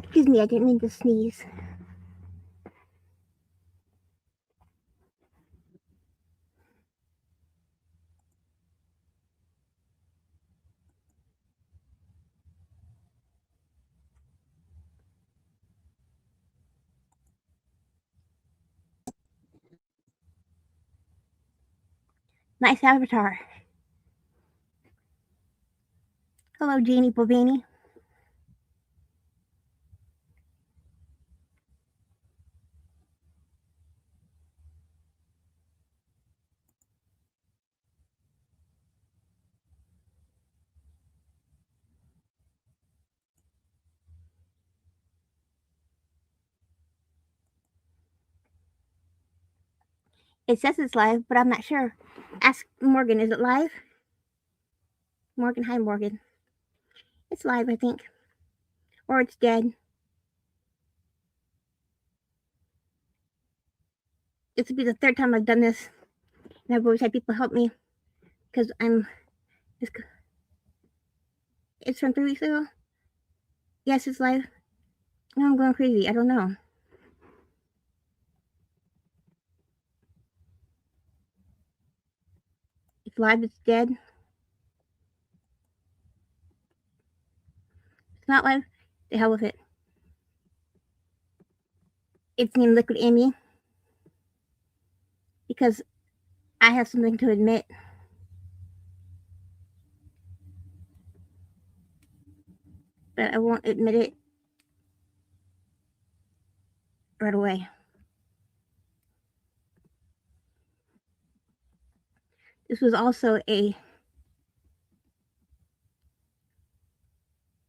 Excuse me, I didn't mean to sneeze. Nice avatar. Hello, Jeannie Bovini. It says it's live, but I'm not sure. Ask Morgan, is it live? Morgan, hi Morgan. It's live, I think. Or it's dead. This will be the third time I've done this. And I've always had people help me. Because it's from 3 weeks ago? Yes, it's live. No, I'm going crazy. I don't know. It's live, it's dead. It's not live. The hell with it. It's named Liquid Amy. Because I have something to admit. But I won't admit it right away. This was also a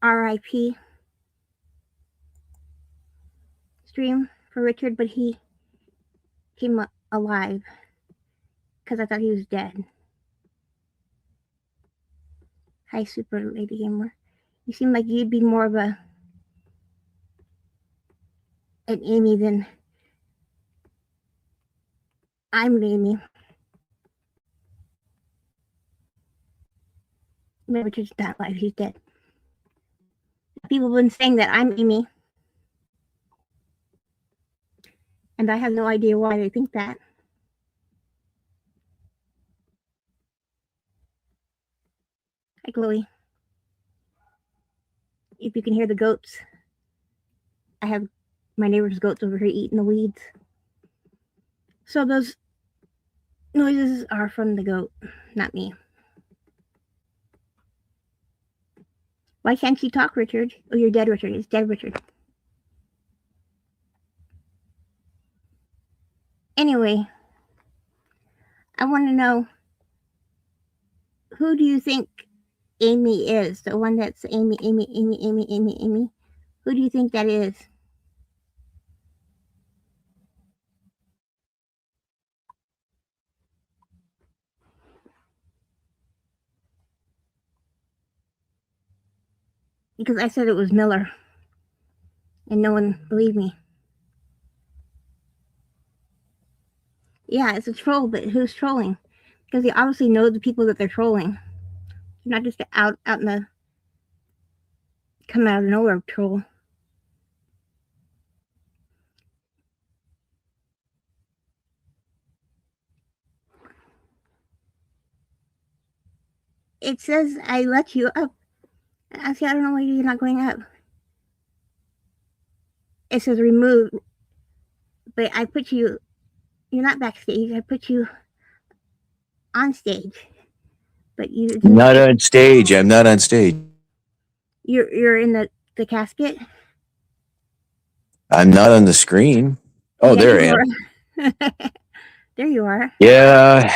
RIP stream for Richard, but he came alive because I thought he was dead. Hi, Super Lady Gamer. You seem like you'd be more of an Amy than I'm an Amy. But Richard's not alive, he's dead. People have been saying that I'm Amy. And I have no idea why they think that. Hi, Chloe. If you can hear the goats, I have my neighbor's goats over here eating the weeds. So those noises are from the goat, not me. Why can't you talk, Richard? Oh, you're dead, Richard. It's dead, Richard. Anyway, I want to know, who do you think Amy is? The one that's Amy. Who do you think that is? Because I said it was Miller. And no one believed me. Yeah, it's a troll, but who's trolling? Because they obviously know the people that they're trolling. They're not just out in the come out of nowhere troll. It says I let you up. I don't know why you're not going up. It says remove, but I put you. You're not backstage. I put you on stage, but you. Not on stage. I'm not on stage. You're in the casket. I'm not on the screen. Oh, yeah, there I am. There you are. Yeah.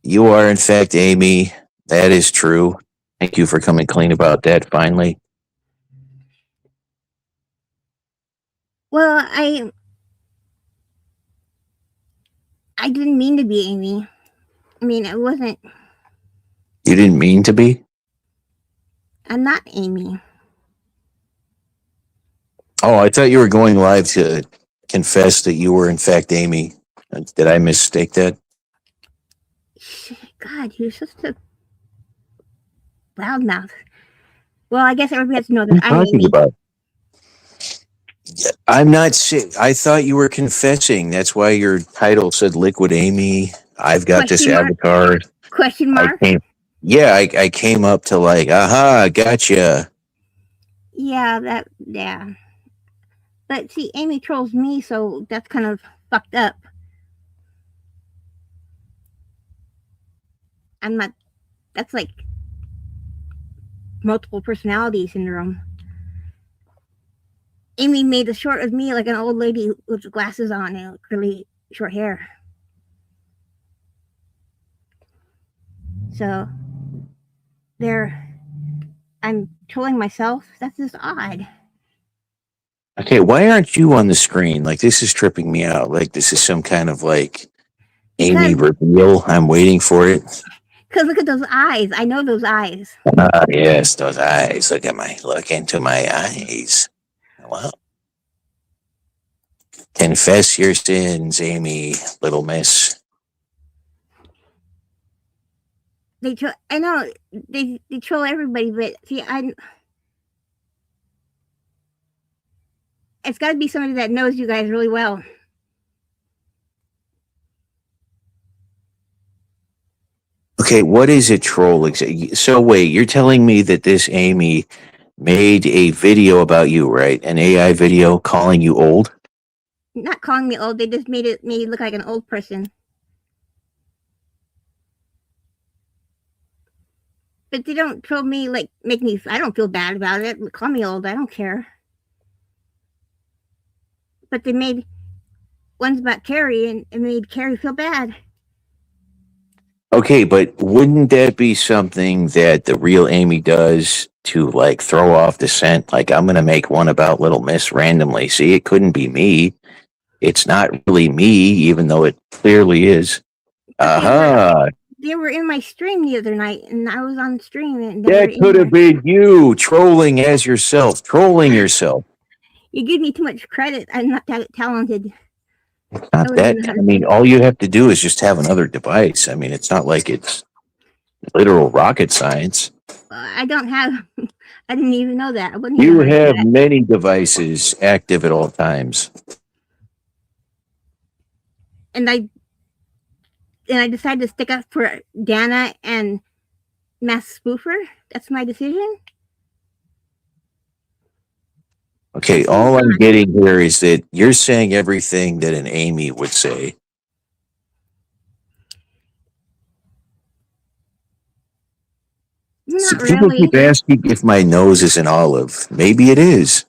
You are in fact Amy. That is true. Thank you for coming clean about that finally. Well, I didn't mean to be Amy. I mean, it wasn't. You didn't mean to be? I'm not Amy. Oh, I thought you were going live to confess that you were in fact Amy. Did I mistake that? God, you're such a loudmouth. Well, I guess everybody has to know What that are you I'm talking Amy. about? Yeah, I'm not sick. I thought you were confessing. That's why your title said Liquid Amy. I've got this Question mark? avatar. Question I mark? came, yeah, I came up to like, aha, gotcha. Yeah. But see, Amy trolls me, so that's kind of fucked up. I'm not. That's like multiple personality syndrome. Amy made a short of me like an old lady with glasses on and curly short hair. So there, I'm trolling myself. That's just odd. Okay, why aren't you on the screen? Like, this is tripping me out. Like, this is some kind of like Amy Because reveal. I'm waiting for it. look at those eyes. I know those eyes. Ah, yes, those eyes. Look into my eyes. Well, confess your sins, Amy, little miss. I know they troll everybody, but see, it's got to be somebody that knows you guys really well. Okay, what is a troll? So wait, you're telling me that this Amy made a video about you, right? An AI video calling you old? Not calling me old. They just made me look like an old person. But they don't troll me like make me. I don't feel bad about it. Call me old. I don't care. But they made ones about Carrie and made Carrie feel bad. Okay, but wouldn't that be something that the real Amy does to like throw off the scent? Like, I'm gonna make one about Little Miss randomly. See, it couldn't be me. It's not really me, even though it clearly is. But Aha! they were in my stream the other night, and I was on stream, and they were That in could there. have been you trolling as yourself, trolling yourself. You give me too much credit. I'm not that talented. Not that. I mean, all you have to do is just have another device. I mean, it's not like it's literal rocket science. I don't have. I didn't even know that. I wouldn't You know how to do have that. many devices active at all times. And I decided to stick up for Dana and Mass Spoofer. That's my decision. Okay, all I'm getting here is that you're saying everything that an Amy would say. Not People really. keep asking if my nose is an olive. Maybe it is.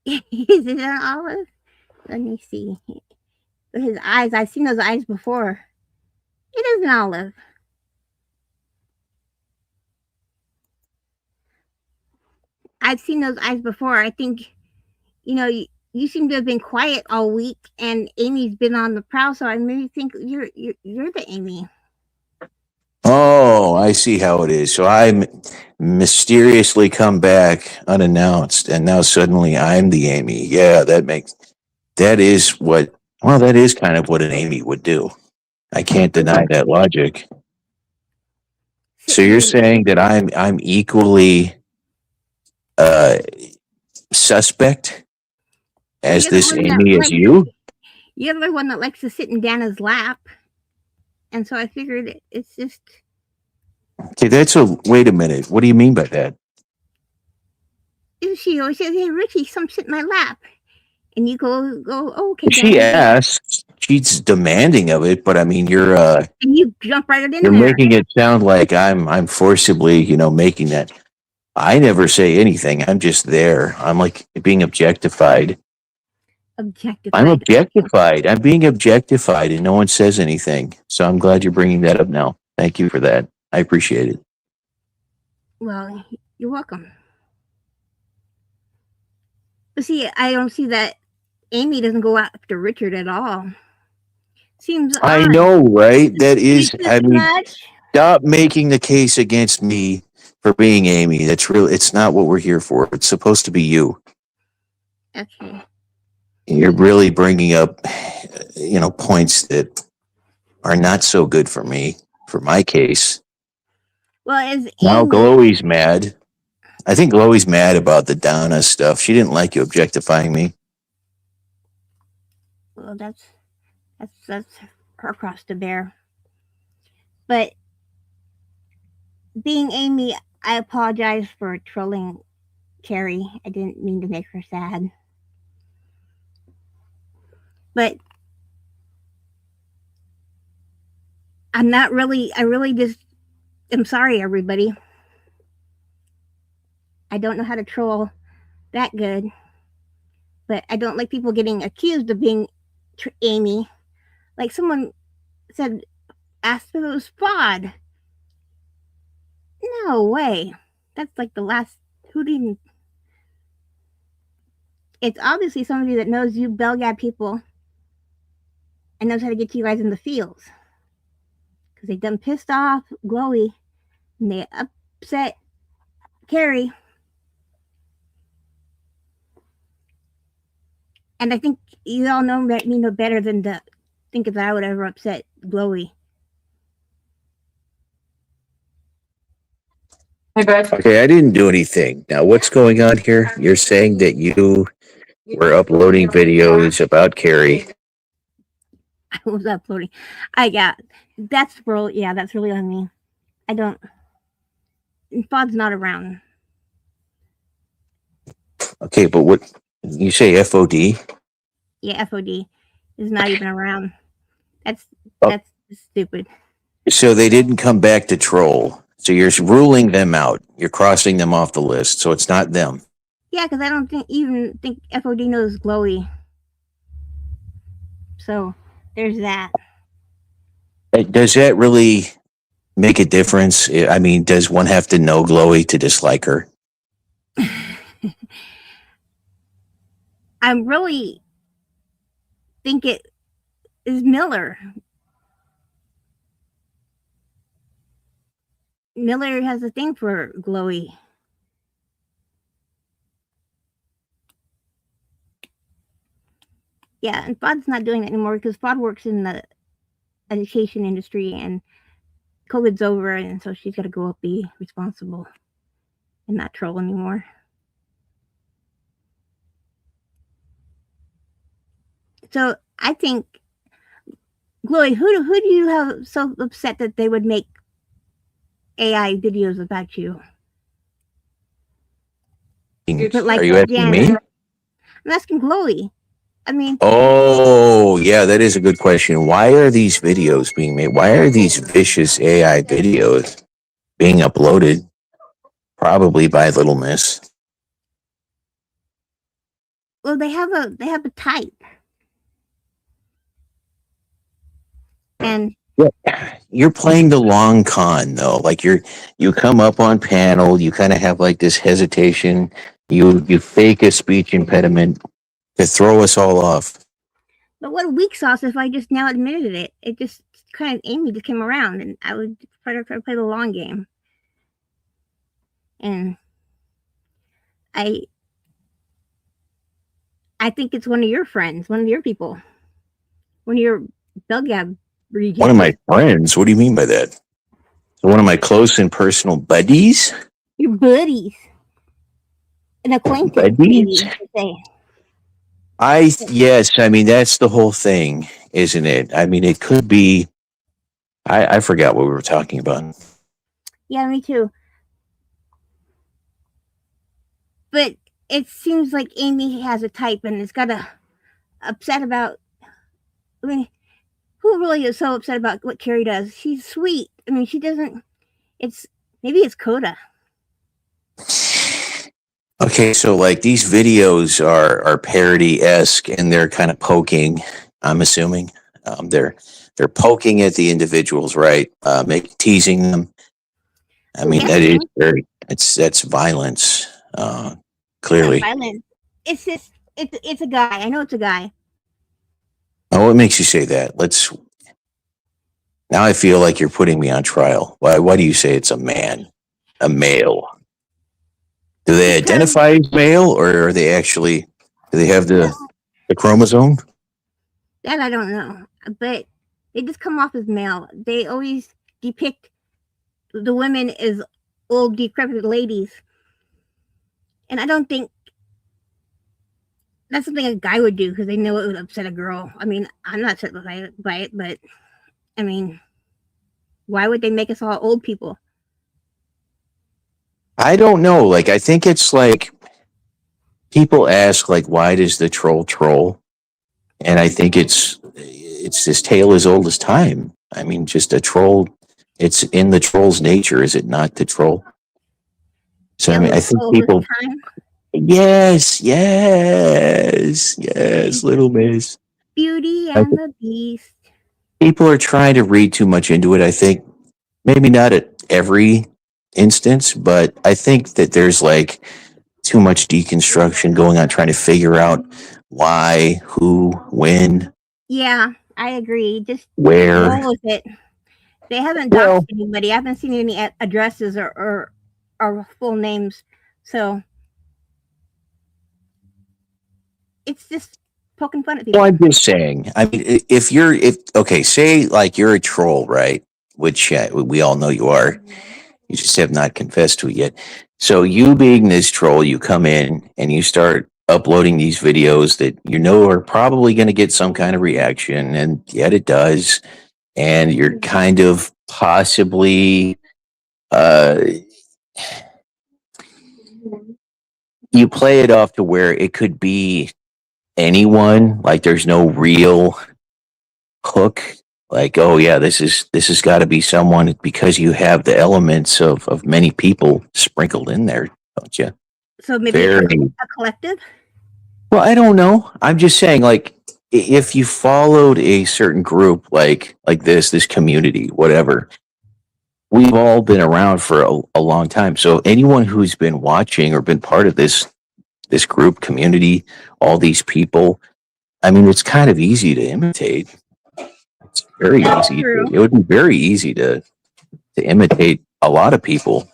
Is it an olive? Let me see. His eyes. I've seen those eyes before. It is an olive. I've seen those eyes before. I think, you seem to have been quiet all week, and Amy's been on the prowl, so I maybe think you're the Amy. Oh, I see how it is. So I mysteriously come back unannounced, and now suddenly I'm the Amy. Yeah, that is kind of what an Amy would do. I can't deny that logic. So you're saying that I'm equally suspect as this Amy as you? You're the one that likes to sit in Dana's lap, and so I figured it's just. Okay, wait a minute. What do you mean by that? She always says, "Hey, Richie, come sit in my lap," and you go, oh, okay. She asks. She's demanding of it, but I mean, and you jump right in there. You're making it sound like I'm forcibly, making that. I never say anything. I'm just there. I'm like being objectified. I'm objectified. I'm being objectified, and no one says anything. So I'm glad you're bringing that up now. Thank you for that. I appreciate it. Well, you're welcome. But see, I don't see that Amy doesn't go after Richard at all. Seems odd. I know, right? That is, I mean, stop making the case against me for being Amy. That's real. It's not what we're here for. It's supposed to be you. Okay. You're really bringing up, points that are not so good for me, for my case. Well, as Amy, now Glowy's mad. I think Chloe's mad about the Donna stuff. She didn't like you objectifying me. Well, that's her cross to bear. But being Amy, I apologize for trolling Carrie. I didn't mean to make her sad. But I'm not really, I really just am sorry, everybody. I don't know how to troll that good. But I don't like people getting accused of being Amy. Like someone said, asked if it was Spod. No way. That's like the last, who didn't. It's obviously somebody that knows you Belgab people and knows how to get you guys in the fields. Because they done pissed off Glowy and they upset Carrie. And I think you all know me no better than to think that I would ever upset Glowy. Hey, Beth. Okay, I didn't do anything. Now, what's going on here? You're saying that you were uploading videos about Carrie. I was uploading. That's really on me. I don't. Fod's not around. Okay, but what you say FOD? Yeah, FOD is not even around. That's stupid. So they didn't come back to troll. So you're ruling them out. You're crossing them off the list. So it's not them. Yeah, because I don't even think FOD knows Glowy. So there's that. Does that really make a difference? I mean, does one have to know Glowy to dislike her? I really think it is Miller. Miller has a thing for Glowy. Yeah, and Fod's not doing it anymore because Fod works in the education industry and COVID's over, and so she's got to go up, be responsible, and not troll anymore. So I think, Glowy, who do you have so upset that they would make AI videos about you? But like Are you asking me? I'm asking Glowy. I mean, oh yeah, that is a good question. Why are these videos being made? Why are these vicious AI videos being uploaded? Probably by Little Miss. well, they have a type, and you're playing the long con though. Like you come up on panel, you kind of have like this hesitation. You fake a speech impediment to throw us all off. but what a weak sauce if I just now admitted it. It just kind of Amy just came around, and I would try to play the long game. And I think it's one of your friends, one of your people, one of your Belgab region. One of my friends? What do you mean by that? So one of my close and personal buddies? Your buddies. An acquaintance, Buddies? maybe you should say. Yes, I mean that's the whole thing, isn't it? I mean it could be I forgot what we were talking about. Yeah, me too. But it seems like Amy has a type and is got a upset about. I mean, who really is so upset about what Carrie does? She's sweet. I mean, she doesn't. Maybe it's Coda. Okay, so like these videos are parody-esque and they're kind of poking, I'm assuming. They're poking at the individuals, right? Teasing them. I mean, that is that's violence. Clearly. Violence. It's just it's a guy. I know it's a guy. Oh, what makes you say that? Now I feel like you're putting me on trial. Why do you say it's a man? A male? Do they identify as male, or are they actually? Do they have the chromosome? That I don't know, but they just come off as male. They always depict the women as old, decrepit ladies, And I don't think that's something a guy would do because they know it would upset a girl. I mean, I'm not upset by it, but I mean, why would they make us all old people? I don't know. Like, I think it's like people ask, like, why does the troll troll? And I think it's this tale as old as time. I mean, just a troll. It's in the troll's nature, is it not, to troll? So I Tale mean, as I think old as people. time. Yes, little miss. Beauty I and think the Beast. people are trying to read too much into it. I think maybe not at every instance, but I think that there's like too much deconstruction going on, trying to figure out why, who, when, Yeah, I agree. Just where. roll with it. They haven't doxed Well, anybody. I haven't seen any addresses or full names. So it's just poking fun at well, people. I'm just saying. I mean, if okay, say like you're a troll, right? Which we all know you are. You just have not confessed to it yet. So you being this troll, you come in and you start uploading these videos that you know are probably going to get some kind of reaction, and yet it does. And you're kind of possibly uh you play it off to where it could be anyone, like there's no real hook, like, oh yeah, this has got to be someone, because you have the elements of many people sprinkled in there, don't you? So maybe Very a collective. well. I don't know, I'm just saying, like, if you followed a certain group, like this community, whatever, we've all been around for a long time. So anyone who's been watching or been part of this group community, all these people, I mean, it's kind of easy to imitate. It's very That's easy. true. It would be very easy to imitate a lot of people,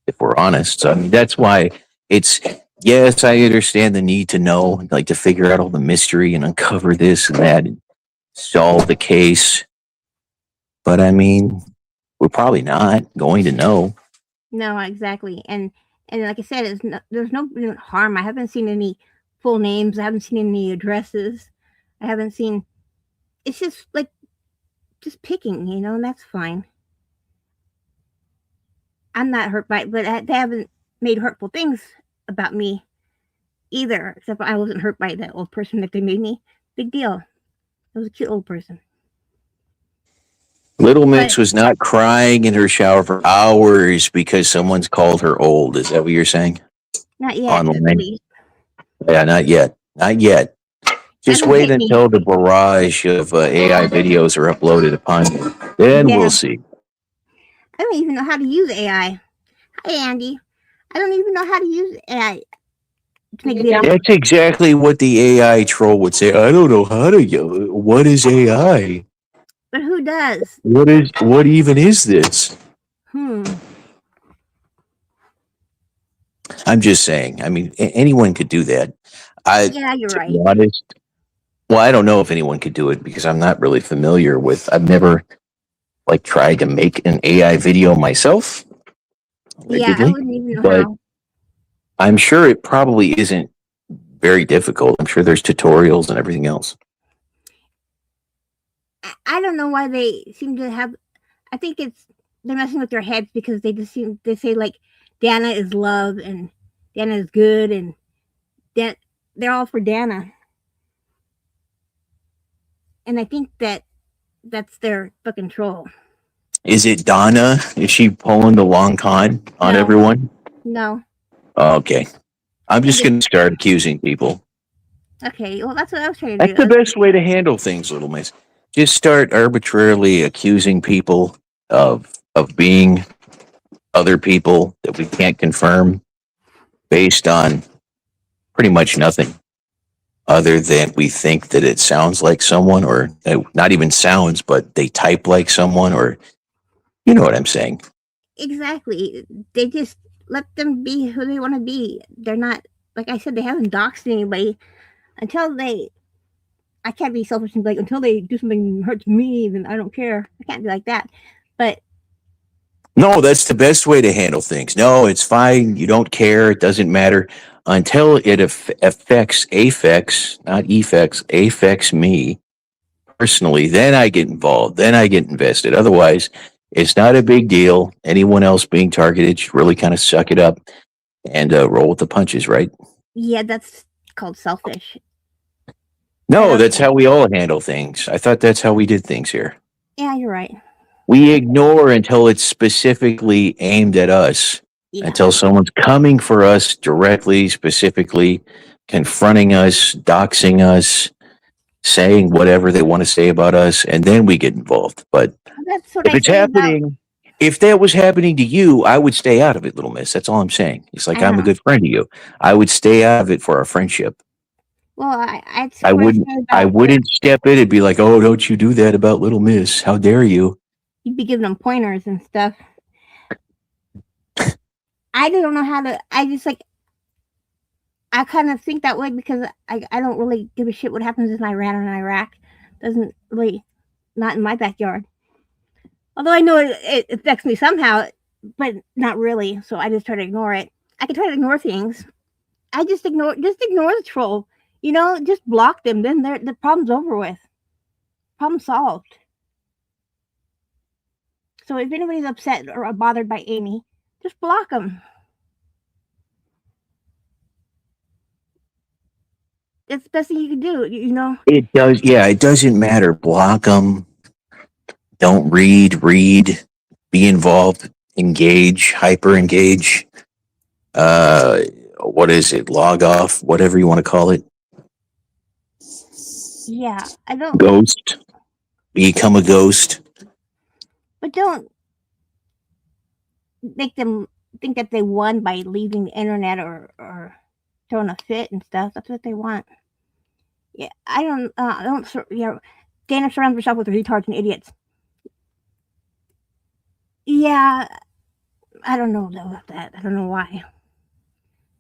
if we're honest. So I mean, that's why it's, yes, I understand the need to know, like, to figure out all the mystery and uncover this and that and solve the case. But I mean, we're probably not going to know. No, exactly. And like I said, there's no real harm. I haven't seen any full names. I haven't seen any addresses. I haven't seen. It's just like just picking, and that's fine. I'm not hurt by it, but they haven't made hurtful things about me either. Except I wasn't hurt by that old person that they made me. Big deal. It was a cute old person. Little But Mix was not crying in her shower for hours because someone's called her old. Is that what you're saying? not yet, at Online? least. Yeah, not yet. Not yet. Just Hasn't wait hit me. until the barrage of AI videos are uploaded upon you. Then Yeah. we'll see. I don't even know how to use AI. Hi, Andy. I don't even know how to use AI to make videos. That's exactly what the AI troll would say. I don't know how to use. What is AI? But who does? What even is this? Hmm. I'm just saying. I mean, anyone could do that. Yeah, you're To right. be honest, well, I don't know if anyone could do it because I'm not really familiar with. I've never like tried to make an AI video myself, Yeah, I allegedly, wouldn't even know but how. I'm sure it probably isn't very difficult. I'm sure there's tutorials and everything else. I don't know why they seem to have. I think they're messing with their heads because they say like Dana is love and Dana is good and that they're all for Dana. And I think that's their fucking troll. Is it Donna? Is she pulling the long con on No, everyone? no. Okay. I'm I'm just just going to start accusing people. okay. Well, that's what I was trying to That's do. the best way to handle things, little miss. Just start arbitrarily accusing people of being other people that we can't confirm based on pretty much nothing other than we think that it sounds like someone, or not even sounds, but they type like someone, or you know what I'm saying. Exactly. They just let them be who they want to be. They're not, like I said, they haven't doxed anybody until they. I can't be selfish and be like until they do something that hurts me, then I don't care. I can't be like that. But No, that's the best way to handle things. No, it's fine. You don't care. It doesn't matter until it affects, not affects me personally. Then I get involved. Then I get invested. Otherwise, it's not a big deal. Anyone else being targeted should really kind of suck it up and roll with the punches, right? Yeah, that's called selfish. No, But that's okay. how we all handle things. I thought that's how we did things here. Yeah, you're right. We ignore until it's specifically aimed at us, Yeah. until someone's coming for us directly, specifically confronting us, doxing us, saying whatever they want to say about us, and then we get involved. But That's what if I it's say about. happening, if that was happening to you, I would stay out of it, little miss. That's all I'm saying. It's like I I'm a know. good friend to you. I would stay out of it for our friendship. Well, that's I what I wouldn't. say I about. wouldn't step in and be like, "Oh, don't you do that about little miss? How dare you?" You'd be giving them pointers and stuff. I don't know how to. I just like. I kind of think that way because I don't really give a shit what happens in Iran or in Iraq. Doesn't really, not in my backyard. Although I know it affects me somehow, but not really. So I just try to ignore it. I can try to ignore things. I just ignore the troll. Just block them. Then the problem's over with. Problem solved. So if anybody's upset or bothered by Amy, just block them. It's the best thing you can do. It does. Yeah, it doesn't matter. Block them. Don't read. Read. Be involved. Engage. Hyper engage. What is it? Log off. Whatever you want to call it. Yeah, I don't. Ghost. Become a ghost. But don't make them think that they won by leaving the internet or throwing a fit and stuff. That's what they want. Yeah, I don't. Dana surrounds herself with retards and idiots. Yeah, I don't know though about that. I don't know why.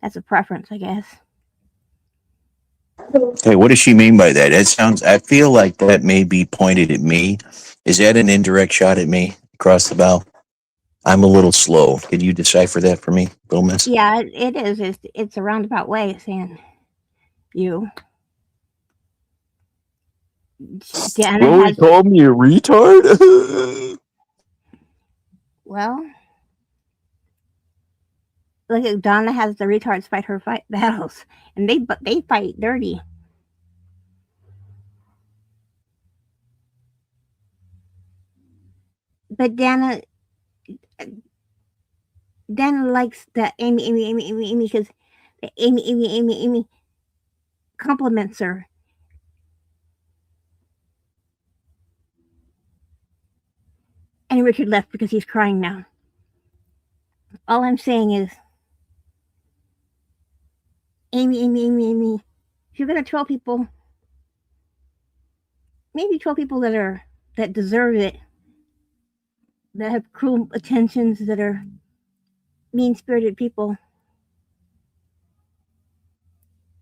That's a preference, I guess. Hey, what does she mean by that? It sounds. I feel like that may be pointed at me. Is that an indirect shot at me across the bow? I'm a little slow. Can you decipher that for me, little miss? Yeah, it is. It's a roundabout way of saying you. Dana has. call me a retard? Well, look at Donna has the retards fight her battles, and they fight dirty. But Dana likes the Amy because the Amy compliments her. And Richard left because he's crying now. All I'm saying is, Amy. If you're gonna troll people, maybe troll people that deserve it, that have cruel intentions, that are mean-spirited people.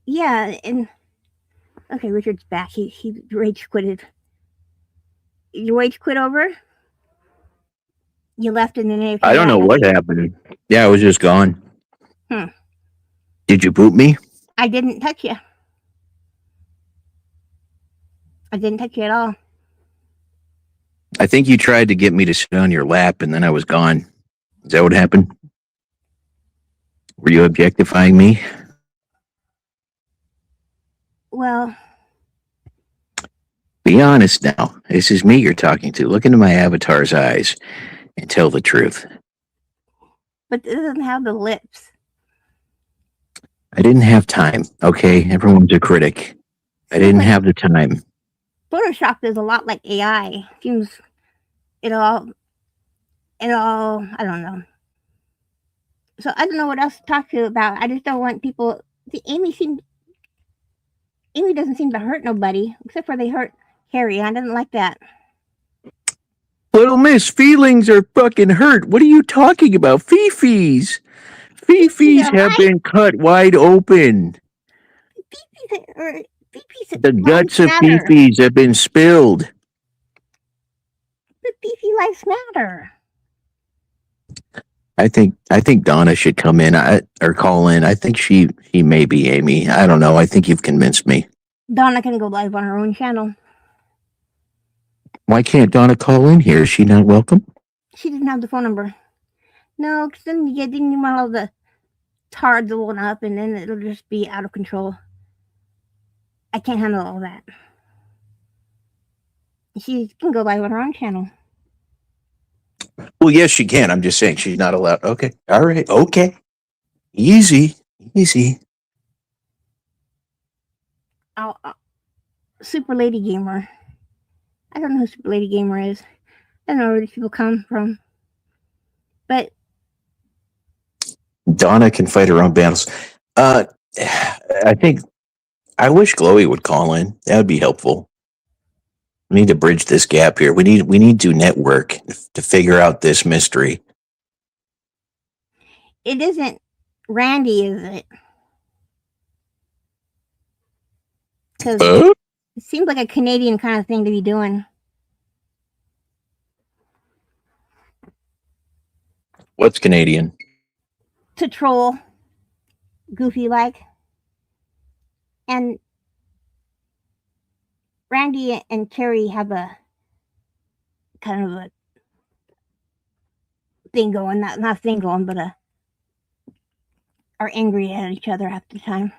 Yeah, and okay, Richard's back. He rage quitted. You rage quit over? You left and then AFK. I don't know what happened. Yeah, I was just gone. Hmm. Did you boot me? I didn't touch you. I didn't touch you at all. I think you tried to get me to sit on your lap and then I was gone. Is that what happened? Were you objectifying me? Well, be honest now. This is me you're talking to. Look into my avatar's eyes and tell the truth. But it doesn't have the lips. I didn't have time. Okay, everyone's a critic. I didn't have the time. Photoshop is a lot like AI. Seems it all. I don't know. So I don't know what else to talk to you about. I just don't want people. See, Amy doesn't seem to hurt nobody except for they hurt Harry. I didn't like that. Little miss, feelings are fucking hurt. What are you talking about? Fifis have been cut wide open. The guts of Fifis have been spilled. But Fifi lives matter. I think Donna should come in or call in. I think she may be Amy. I don't know. I think you've convinced me. Donna can go live on her own channel. Why can't Donna call in here? Is she not welcome? She doesn't have the phone number. No, because then you want all the tards rolling up, and then it'll just be out of control. I can't handle all that. She can go live on her own channel. Well, yes, she can. I'm just saying she's not allowed. Okay. All right. Okay. Easy. Super Lady Gamer. I don't know who Super Lady Gamer is. I don't know where these people come from. But Donna can fight her own battles. I wish Glowy would call in. That would be helpful. We need to bridge this gap here. We need to network to figure out this mystery. it isn't Randy, is it? Because it seems like a Canadian kind of thing to be doing. What's Canadian? To troll. Goofy like. And Randy and Carrie have a kind of a thing going, not a thing going, but are angry at each other half the time.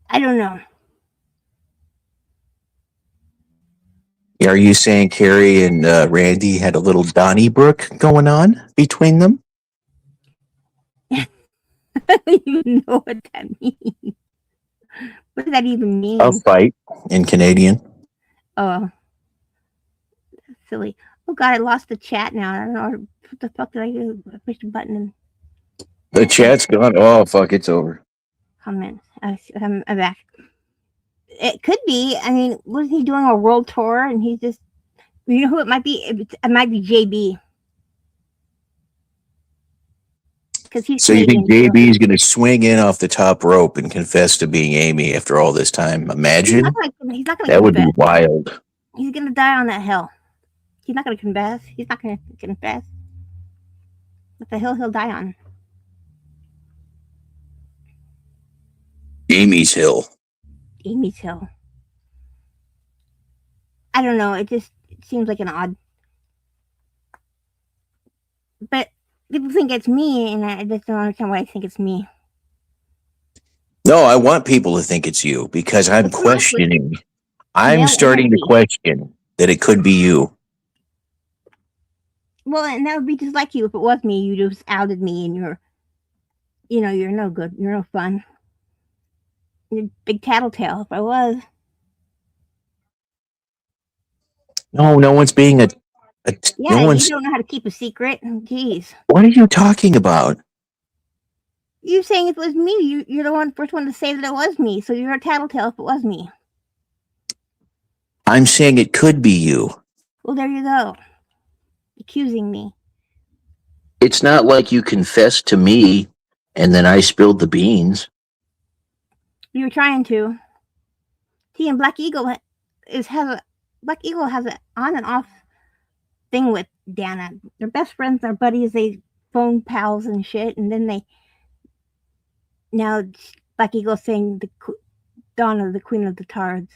I don't know. Are you saying Carrie and Randy had a little Donnybrook going on between them? I don't even know what that means. What does that even mean? A fight in Canadian. Oh, silly. Oh God, I lost the chat now. I don't know what the fuck did I do. I pushed a button and The chat's gone. Oh fuck, it's over. comments. I'm back. It could be. I mean, was he doing a world tour and he's just, you know who it might be? It might be JB. Because he's So you think Canadian, JB is going to swing in off the top rope and confess to being Amy after all this time? Imagine. He's not gonna That would be confess. wild. He's gonna die on that hill. He's not gonna confess. He's not gonna confess. What the hill he'll die on? Amy's Hill. Amy's Hill. I don't know. It seems like an odd. But people think it's me, and I just don't understand why I think it's me. No, I want people to think it's you because I'm questioning. I'm starting to question that it could be you. Well, and that would be just like you if it was me. You just outed me, and you're no good. You're no fun. You're a big tattletale. If I was. No, no one's being a Yeah, no you one's. don't know how to keep a secret. Jeez. What are you talking about? You saying if it was me, you're the first one to say that it was me. So you're a tattletale if it was me. I'm saying it could be you. Well, there you go. Accusing me. It's not like you confessed to me and then I spilled the beans. You were trying to. See, and Black Eagle has an on and off thing with Dana. They're best friends, they're buddies, they phone pals and shit, and then now Black Eagle's saying Donna, the Queen of the Tards.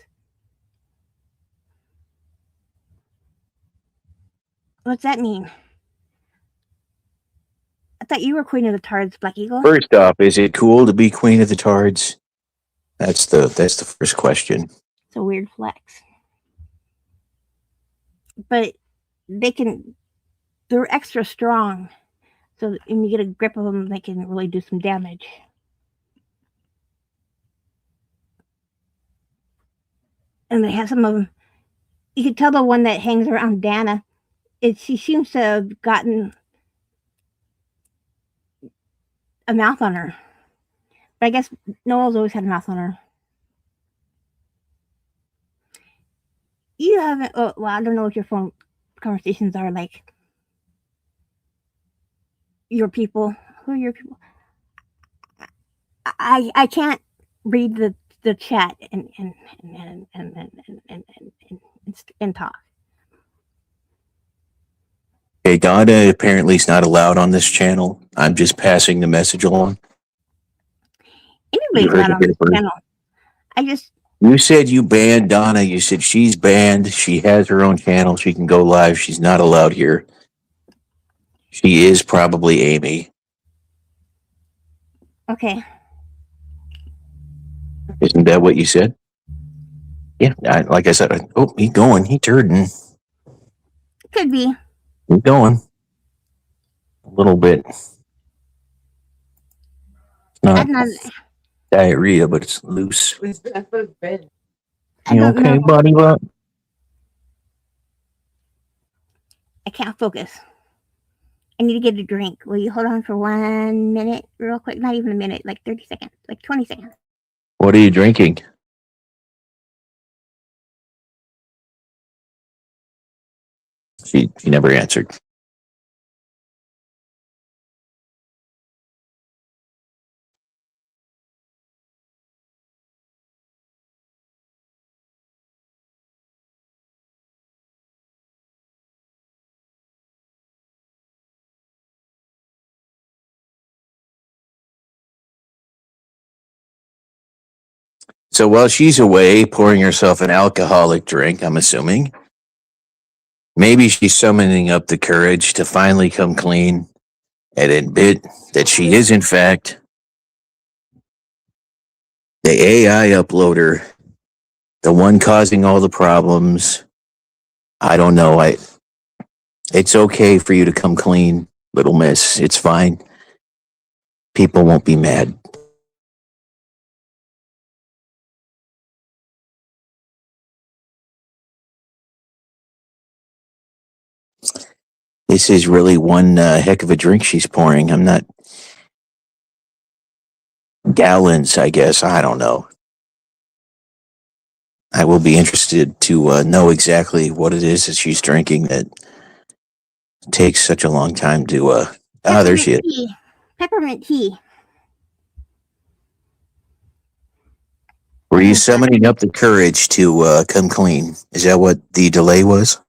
What's that mean? I thought you were Queen of the Tards, Black Eagle. First off, is it cool to be Queen of the Tards? That's the first question. It's a weird flex. But they're extra strong. So when you get a grip of them, they can really do some damage. And they have some of them. You can tell the one that hangs around Dana, she seems to have gotten a mouth on her. But I guess Noel's always had a mouth on her. You haven't. Oh, well, I don't know what your phone conversations are like. Your people. Who are your people? I can't read the chat and talk. Okay, Donna apparently is not allowed on this channel. I'm just passing the message along. Anybody's heard not it on here this first. channel. I just, You said you banned Donna. You said she's banned. She has her own channel. She can go live. She's not allowed here. She is probably Amy. okay. Isn't that what you said? Yeah, like I said, oh, he's going. He turding. Could be. He's going. A little bit. It's not I'm not, diarrhea, but it's loose. I You don't okay, know. buddy? What? I can't focus. I need to get a drink. Will you hold on for 1 minute, real quick? Not even a minute, like 30 seconds, like 20 seconds. What are you drinking? She never answered. So while she's away pouring herself an alcoholic drink, I'm assuming, maybe she's summoning up the courage to finally come clean and admit that she is, in fact, the AI uploader, the one causing all the problems. I don't know. It's okay for you to come clean, little miss. It's fine. People won't be mad. This is really one heck of a drink she's pouring. I'm not gallons, I guess. I don't know. I will be interested to know exactly what it is that she's drinking that takes such a long time to. There she is. Tea. Peppermint tea. Were you summoning up the courage to come clean? Is that what the delay was?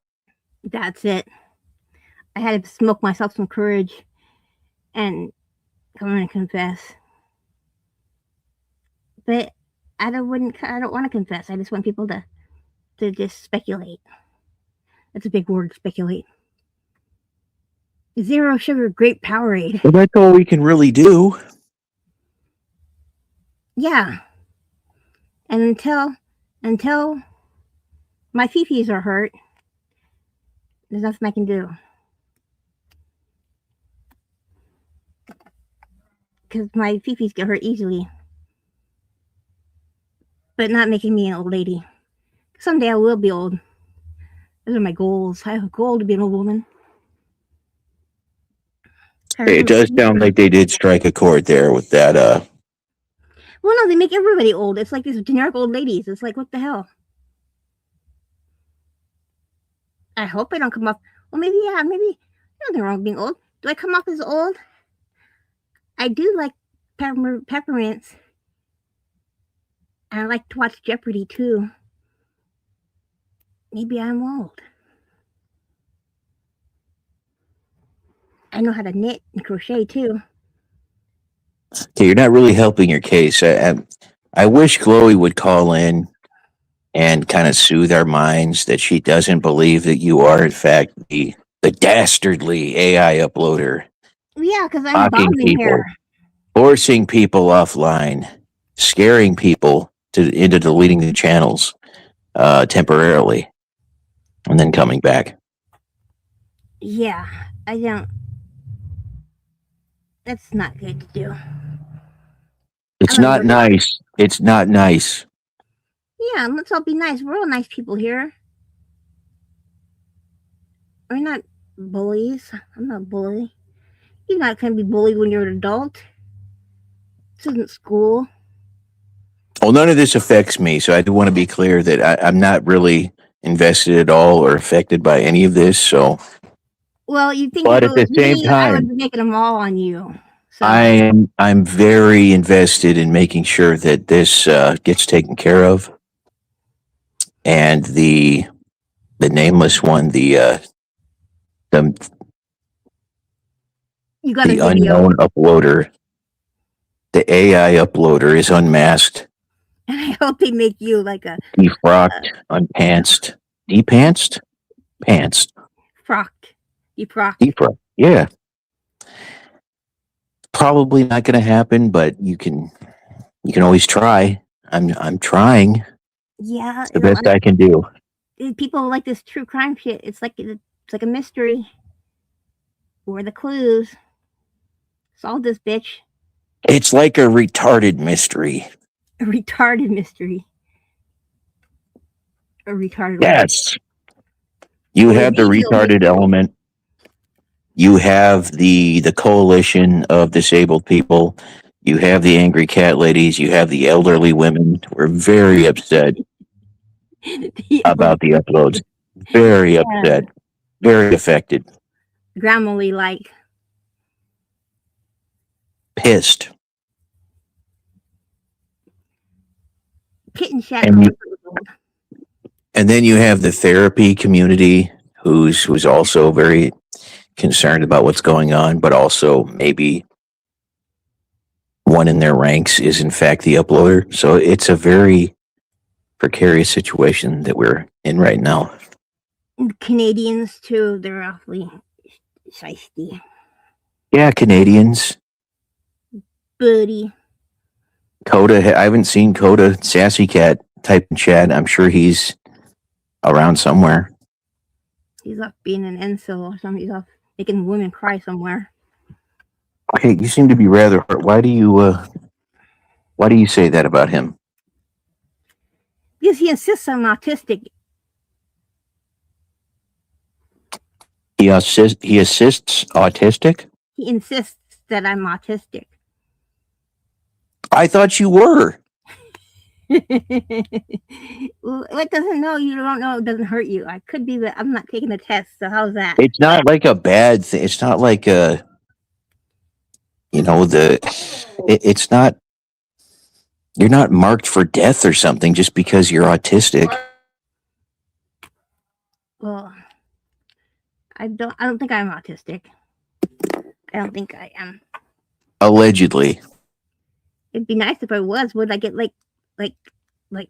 That's it. I had to smoke myself some courage and come and confess. But I don't want to confess. I just want people to just speculate. That's a big word, speculate. Zero sugar grape Powerade. Well, that's all we can really do. Yeah. And until my fifis are hurt, there's nothing I can do. Because my fifis get hurt easily. But not making me an old lady. Someday I will be old. Those are my goals. I have a goal to be an old woman. It does sound like they did strike a chord there with that. Well, no, they make everybody old. It's like these generic old ladies. It's like, what the hell? I hope I don't come off. Well, maybe, yeah, maybe. Nothing wrong with being old. Do I come off as old? I do like peppermints. And I like to watch Jeopardy, too. Maybe I'm old. I know how to knit and crochet, too. Okay, you're not really helping your case. I wish Chloe would call in and kind of soothe our minds that she doesn't believe that you are, in fact, the dastardly AI uploader. Yeah, because I'm Mocking bombing people, here. forcing people offline, scaring people into deleting the channels temporarily, and then coming back. Yeah, I don't. That's not good to do. It's not nice. It's not nice. Yeah, let's all be nice. We're all nice people here. We're not bullies. I'm not a bully. You're not going to be bullied when you're an adult. This isn't school. Well, none of this affects me, so I do want to be clear that I'm not really invested at all or affected by any of this. So, well, you think, but at the same time, I would be making them all on you. So. I'm very invested in making sure that this gets taken care of, and the nameless one, the You got The a video, unknown uploader. The AI uploader is unmasked, and I hope they make you like a defrocked, unpantsed, depantsed, pantsed, frocked, defrocked. defrocked. Yeah. Probably not going to happen, but you can always try. I'm trying Yeah, the best I can do. people like this true crime shit. It's like a mystery. Where are the clues? Solve this bitch. It's like a retarded mystery. A retarded mystery. A retarded. Yes. You Well, have the maybe it'll make retarded element. You have the coalition of disabled people. You have the angry cat ladies. You have the elderly women. We're very upset about the uploads. Very upset. Very affected. Grammarly like Pissed. kitten shat. And then you have the therapy community who's also very concerned about what's going on, but also maybe one in their ranks is in fact the uploader. So it's a very precarious situation that we're in right now. Canadians too, they're awfully shiesty. Yeah, Canadians. Buddy. Coda, I haven't seen Coda Sassy Cat type in chat. I'm sure he's around somewhere. He's off being an incel or something. He's off making women cry somewhere. Okay, you seem to be rather hurt. Why do you say that about him? Because he insists I'm autistic. He assists autistic? He insists that I'm autistic. I thought you were. Well, what doesn't know you don't know, it doesn't hurt you. I could be, but I'm not taking the test. So how's that? It's not like a bad thing. It's not like a, it's not, you're not marked for death or something just because you're autistic. Well, I don't think I'm autistic. I don't think I am. Allegedly. It'd be nice if I was. Would I get like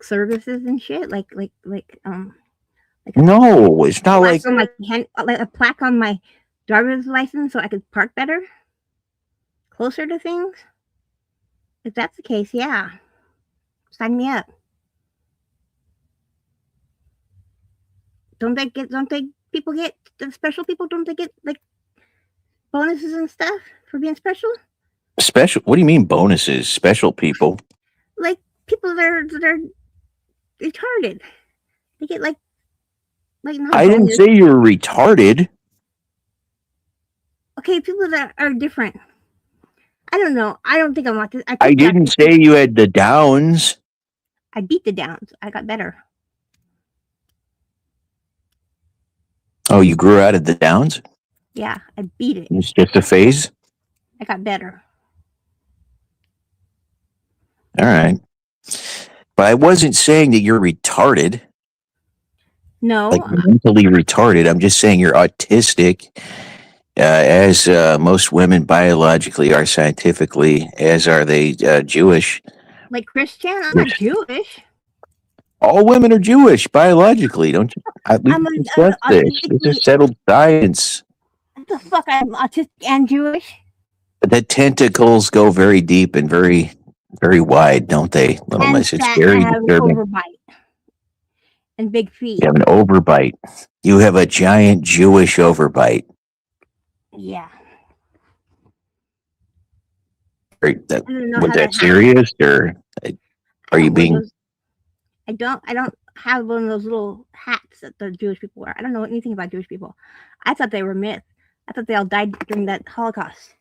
services and shit? Like No, it's not like on my like a plaque on my driver's license so I could park better, closer to things. If that's the case, yeah, sign me up. Don't people get the special people? Don't they get like bonuses and stuff for being special? special. What do you mean bonuses? Special people? Like people that are retarded. They get like not I didn't bonus. say you were retarded. Okay, people that are different. I don't know. I don't think I'm autistic. I didn't say you had the downs. I beat the downs. I got better. Oh, you grew out of the downs? Yeah, I beat it. It's just a phase? I got better. All right. But I wasn't saying that you're retarded. No. Like mentally retarded. I'm just saying you're autistic. As most women biologically are scientifically, as are they Jewish. Like Christian? I'm not Jewish. All women are Jewish biologically, don't you? I'm This is settled science. What the fuck? I'm autistic and Jewish? The tentacles go very deep and very, very wide, don't they, Little and Miss? It's fat, very I have disturbing. an overbite. And big feet. You have an overbite. You have a giant Jewish overbite. Yeah. Was that serious, or are you being? I don't have one of those little hats that the Jewish people wear. I don't know anything about Jewish people. I thought they were myth. I thought they all died during that Holocaust.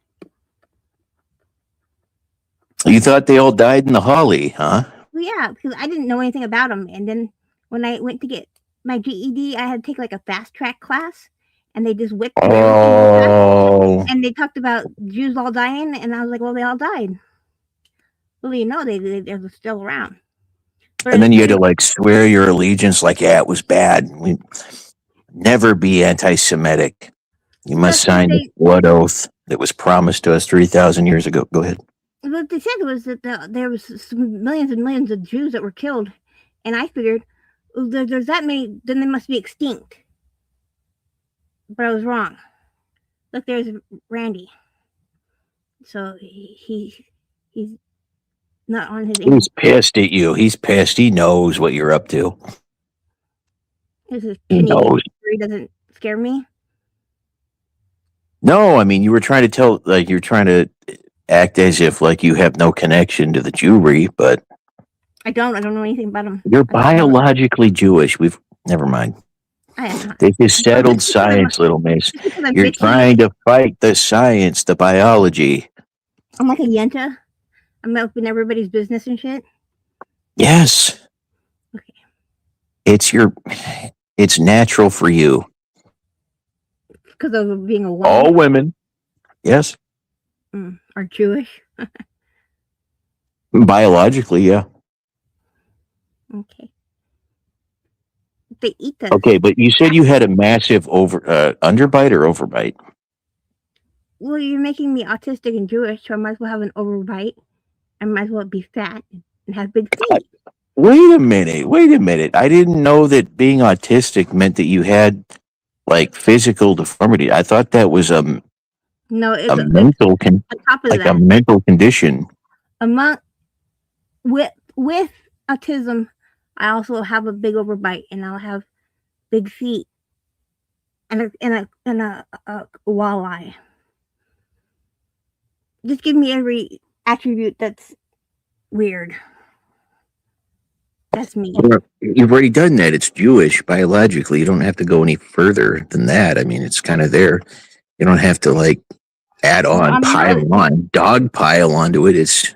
You thought they all died in the Holly, huh? Well, yeah, because I didn't know anything about them. And then when I went to get my GED, I had to take like a fast track class, and they just whipped. Oh. And they talked about Jews all dying, and I was like, well, they all died. Well, you know, they're still around. But and then you had to like swear your allegiance, like, yeah, it was bad. We never be anti-Semitic. You must sign the blood oath. that was promised to us 3,000 years ago. Go ahead. What they said was that there was some millions and millions of Jews that were killed, and I figured there's that many, then they must be extinct. But I was wrong. Look, there's Randy. So he's not on his. He's pissed at you. He's pissed. He knows what you're up to. This is He Canadian knows. history doesn't scare me. No, I mean, you were trying to tell, like, you're trying to act as if, like, you have no connection to the Jewry, but I don't know anything about them. you're biologically Jewish. Never mind. I am not. This is settled science, little miss. Just because I'm You're bitchy, trying to fight the science, the biology. I'm like a yenta. I'm up in everybody's business and shit. Yes. Okay. It's natural for you. Because of being a woman. All women. Yes. Are Jewish. Biologically, yeah. Okay. They eat them. Okay, but you said you had a massive underbite or overbite. Well, you're making me autistic and Jewish, so I might as well have an overbite. I might as well be fat and have big feet. Wait a minute. I didn't know that being autistic meant that you had like physical deformity. I thought that was No, it's a mental on top of like that. a mental condition. With autism, I also have a big overbite, and I'll have big feet and a walleye. Just give me every attribute that's weird. That's me. You've already done that. It's Jewish biologically. You don't have to go any further than that. I mean, it's kind of there. You don't have to like add on, dog pile onto it.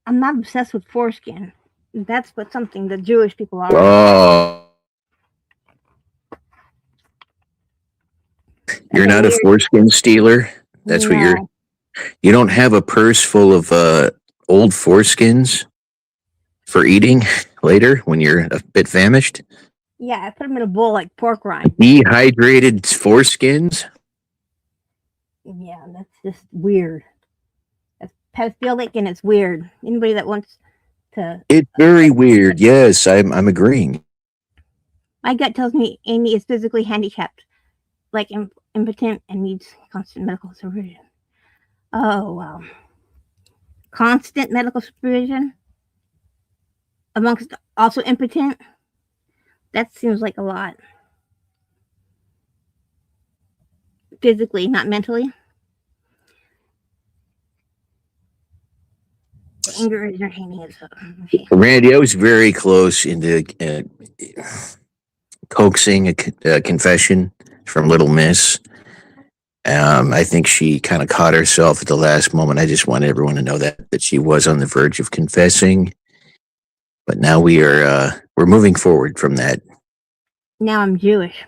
I'm not obsessed with foreskin. That's what something the Jewish people are. Oh. You're not a foreskin stealer? That's what you don't have a purse full of old foreskins for eating later when you're a bit famished? Yeah, I put them in a bowl like pork rind. Dehydrated foreskins? Yeah, that's just weird. That's pedophilic and it's weird. Anybody that wants to... It's very weird. Yes, I'm agreeing. My gut tells me Amy is physically handicapped, like impotent and needs constant medical supervision. Oh, wow. Constant medical supervision? Amongst also impotent? That seems like a lot. Physically, not mentally. Anger is entertaining. Okay. Randy, I was very close into coaxing a confession from Little Miss. I think she kind of caught herself at the last moment. I just want everyone to know that she was on the verge of confessing. But now we're moving forward from that. Now I'm Jewish.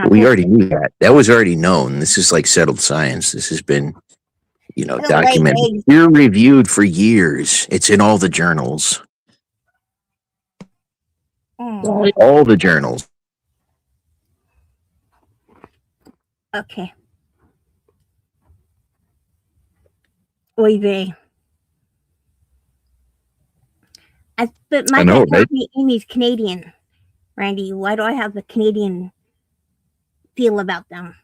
We already knew that. That was already known. This is like settled science. This has been, documented, peer-reviewed for years. It's in all the journals. All the journals. Okay. Oy vey. But my gut tells me Amy's Canadian, Randy. Why do I have the Canadian feel about them?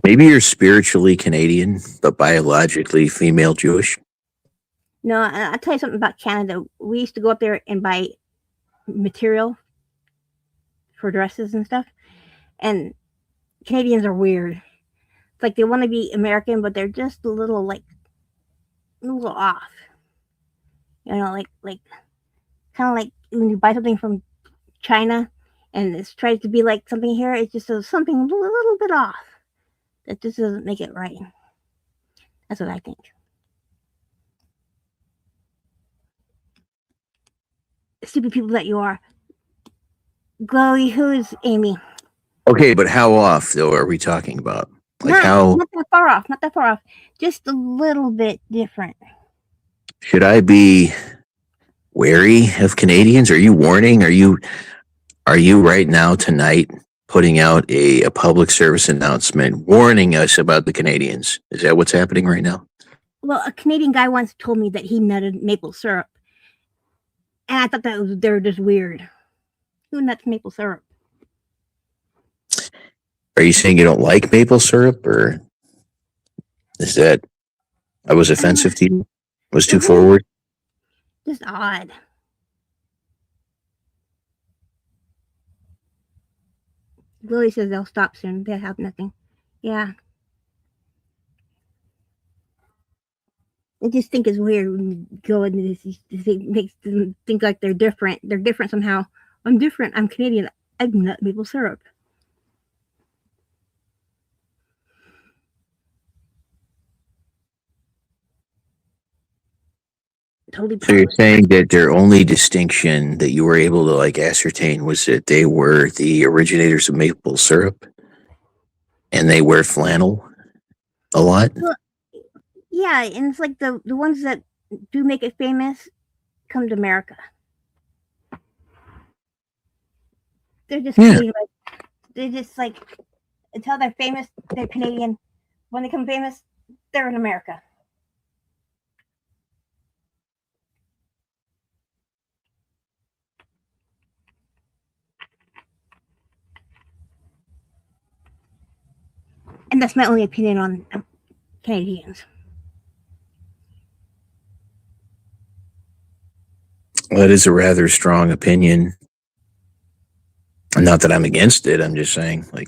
Maybe you're spiritually Canadian, but biologically female Jewish. No, I'll tell you something about Canada. We used to go up there and buy material for dresses and stuff. And Canadians are weird. It's like they want to be American, but they're just a little off. Like kind of like when you buy something from China and it tries to be like something here, it's just something a little bit off. That just doesn't make it right. That's what I think. Stupid people that you are. Glowy, who is Amy? Okay, but how off though are we talking about? Like not that far off. Not that far off. Just a little bit different. Should I be wary of Canadians? Are you warning? Are you right now tonight putting out a public service announcement warning us about the Canadians. Is that what's happening right now? Well, a Canadian guy once told me that he nutted maple syrup, and I thought they were just weird. Who nuts maple syrup? Are you saying you don't like maple syrup, or is that I was offensive to you? Was too forward? Just odd. Lily says they'll stop soon. They'll have nothing. Yeah. I just think it's weird when you go into this. It makes them think like they're different. They're different somehow. I'm different. I'm Canadian. I nut maple syrup. Totally. So you're saying that their only distinction that you were able to like ascertain was that they were the originators of maple syrup, and they wear flannel a lot. Well, yeah, and it's like the ones that do make it famous come to America. They're just Canadian, they're just like until they're famous, they're Canadian. When they become famous, they're in America. And that's my only opinion on Canadians. Well, that is a rather strong opinion. Not that I'm against it. I'm just saying, like,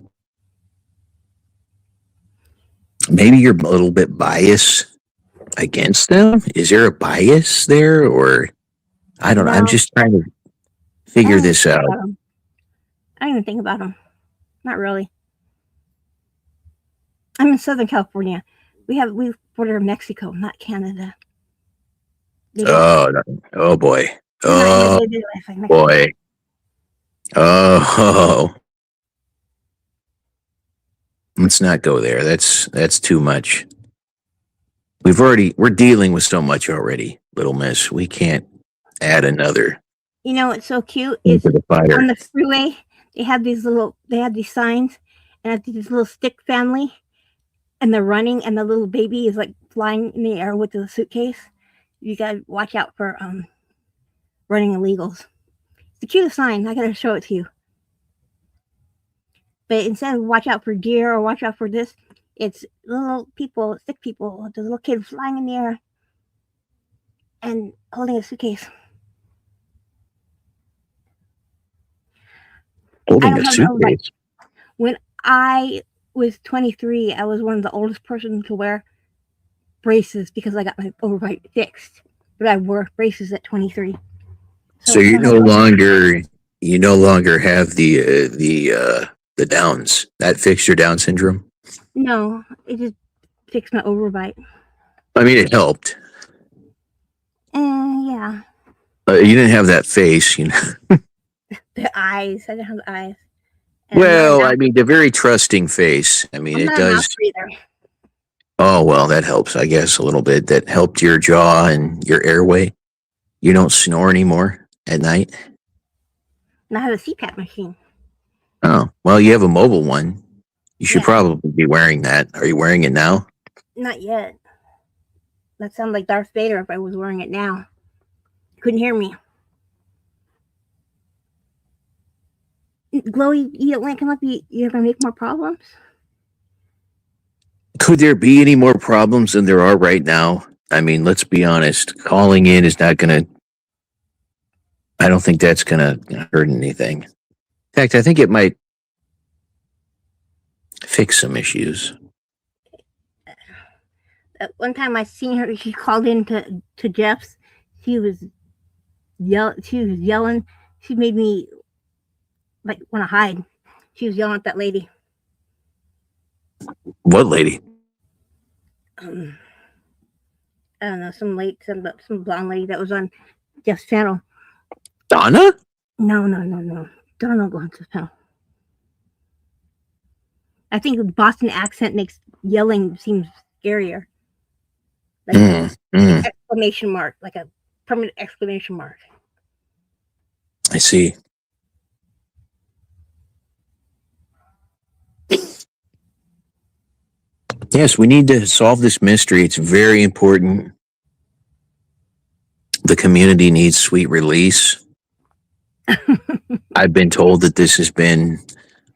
maybe you're a little bit biased against them. Is there a bias there, or I don't know. I'm just trying to figure this out. I don't even think about them. Not really. I'm in Southern California. We border Mexico, not Canada. Oh boy. Oh boy. Oh. Let's not go there. That's too much. We're dealing with so much already, little miss. We can't add another. You know what's so cute is on the freeway they have these signs, and it's this little stick family, and they're running, and the little baby is like flying in the air with the suitcase. You gotta watch out for running illegals. It's the cutest sign. I gotta show it to you. But instead of watch out for deer or watch out for this, it's little people, sick people, the little kid flying in the air and holding a suitcase. Holding a suitcase. When I was 23, I was one of the oldest persons to wear braces because I got my overbite fixed. But I wore braces at 23. So you no longer have the Downs. That fixed your Down syndrome? No, it just fixed my overbite. I mean, it helped. Yeah. You didn't have that face, you know. The eyes. I didn't have the eyes. And well, I mean, the very trusting face. I mean, it does. Oh, well, that helps, I guess, a little bit. That helped your jaw and your airway. You don't snore anymore at night? And I have a CPAP machine. Oh, well, you have a mobile one. You should probably be wearing that. Are you wearing it now? Not yet. That sounds like Darth Vader if I was wearing it now. Couldn't hear me. Glowy, you don't want to come up? You're going to make more problems? Could there be any more problems than there are right now? I mean, let's be honest. Calling in is not going to... I don't think that's going to hurt anything. In fact, I think it might fix some issues. One time I seen her, she called in to Jeff's. She was yelling. She made me like want to hide. She was yelling at that lady. What lady? I don't know, some blonde lady that was on Jeff's channel. Donna? No. Donna go on Jeff's channel. I think the Boston accent makes yelling seem scarier. Like exclamation mark, like a permanent exclamation mark. I see. Yes, we need to solve this mystery. It's very important. The community needs sweet release. I've been told that this has been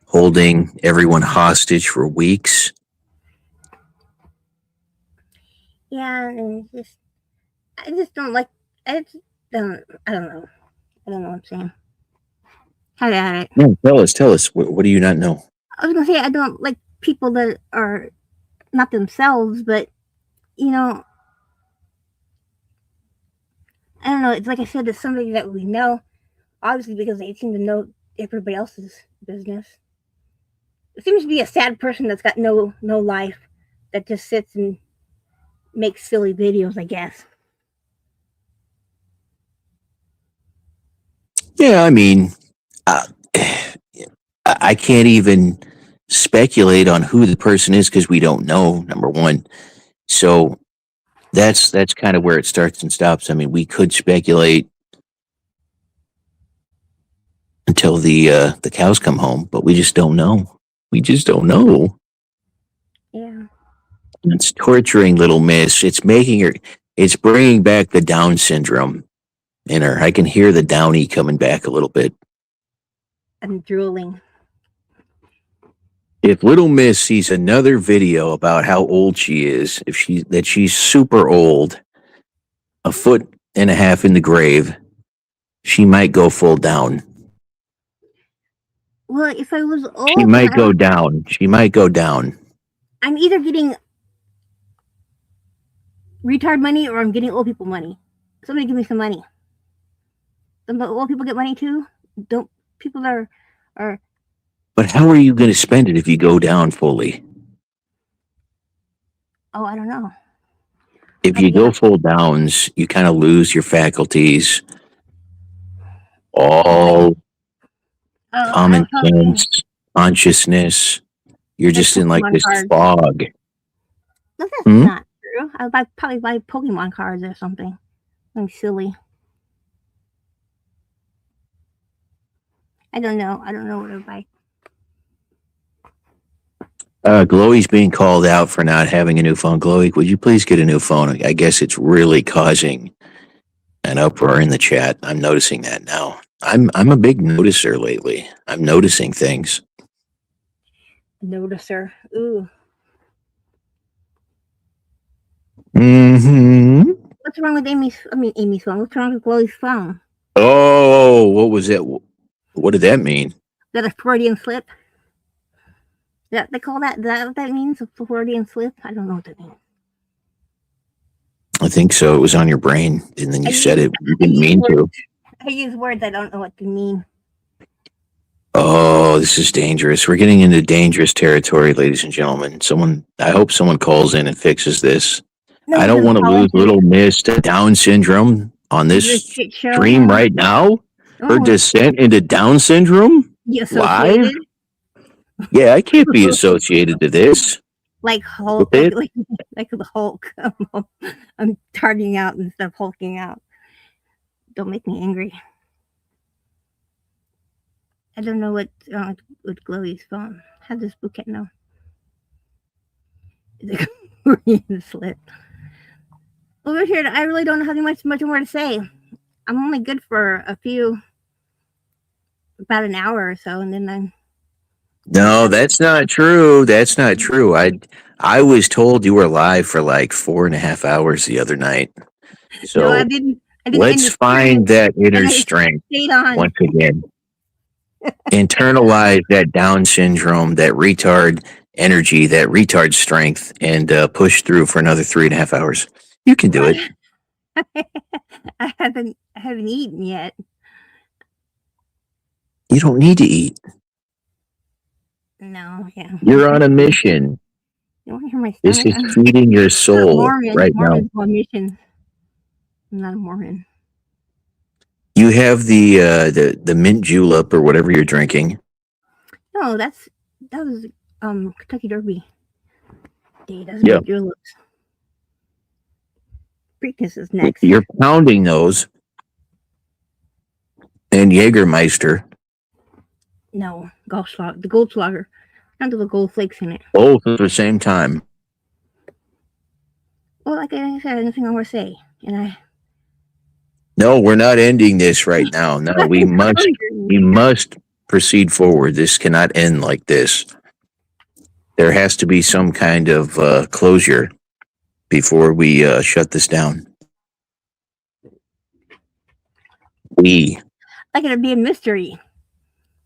holding everyone hostage for weeks. Yeah, and I just don't like. I just don't. I don't know. I don't know what I'm saying. Have at it. No, tell us. What do you not know? I was gonna say I don't like people that are not themselves, but you know, I don't know. It's like I said, it's somebody that we know, obviously because they seem to know everybody else's business. It seems to be a sad person that's got no life, that just sits and makes silly videos, I guess. Yeah, I mean, uh, I can't even speculate on who the person is because we don't know. Number one, so that's kind of where it starts and stops. I mean, we could speculate until the cows come home, but we just don't know. We just don't know. Yeah. It's torturing little miss. It's making her. It's bringing back the Down syndrome in her. I can hear the Downy coming back a little bit. I'm drooling. If little miss sees another video about how old she is, if she's super old, a foot and a half in the grave, she might go full down. Well, if I was old, She might go down. She might go down. I'm either getting retard money or I'm getting old people money. Somebody give me some money. Some old people get money too. Don't people are But how are you going to spend it if you go down fully? Oh, I don't know. If you go full downs, you kind of lose your faculties. All common sense, consciousness. You're just in like this fog. No, that's not true. I'll probably buy Pokemon cards or something. Something silly. I don't know. I don't know what to buy. Glowy's being called out for not having a new phone. Glowy, would you please get a new phone? I guess it's really causing an uproar in the chat. I'm noticing that now. I'm a big noticer lately. I'm noticing things. Noticer. Ooh. Mm-hmm. What's wrong with Amy's phone? What's wrong with Glowy's phone? Oh, what was it? What did that mean? Is that a Freudian slip? That they call that? Is that what that means? A Freudian slip? I don't know what that means. I think so. It was on your brain, and then you said it. You didn't mean to. I use words I don't know what they mean. Oh, this is dangerous. We're getting into dangerous territory, ladies and gentlemen. I hope someone calls in and fixes this. No, I don't want to lose little miss to Down syndrome on this stream right now. Her descent into Down syndrome live. Yeah, I can't be associated to this. Like Hulk, like the Hulk. I'm targeting out instead of hulking out. Don't make me angry. I don't know what's wrong with Glowy's phone. How does Bouquet know? Is it Korean slip? Well, Richard, I really don't have much more to say. I'm only good for about an hour or so, and then I'm. No, that's not true. That's not true. I was told you were live for like 4.5 hours the other night. So no, I didn't let's find that inner strength once again. Internalize that Down syndrome, that retard energy, that retard strength, and push through for another 3.5 hours. You can do it. I haven't eaten yet. You don't need to eat. No, yeah. You're on a mission. You want to hear my stomach? This is feeding your soul right now. On mission. I'm not a Mormon. You have the mint julep or whatever you're drinking. No, that was Kentucky Derby day. That's mint juleps. Preakness is next. You're pounding those. And Jägermeister. No, the Goldschlager. Not the gold flakes in it. Both at the same time. Well, like I said, nothing more to say. And I No, we're not ending this right now. No, we must proceed forward. This cannot end like this. There has to be some kind of closure before we shut this down. We like it to be a mystery.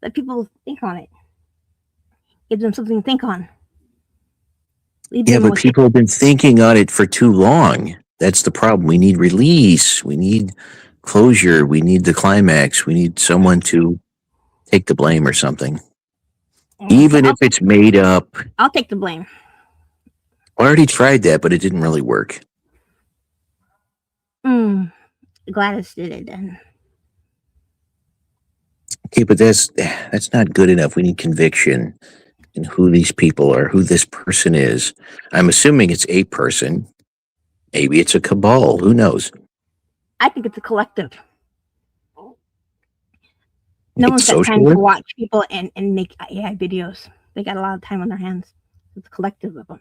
Let people think on it. Give them something to think on. Leave Yeah, them but with people have been thinking on it for too long. That's the problem. We need release. We need closure. We need the climax. We need someone to take the blame or something. Even if it's made up. I'll take the blame. I already tried that, but it didn't really work. Gladys did it then. Okay, but that's not good enough. We need conviction in who these people are, who this person is. I'm assuming it's a person. Maybe it's a cabal. Who knows? I think it's a collective. No one's got time to watch people and make AI videos. They got a lot of time on their hands. It's a collective of them.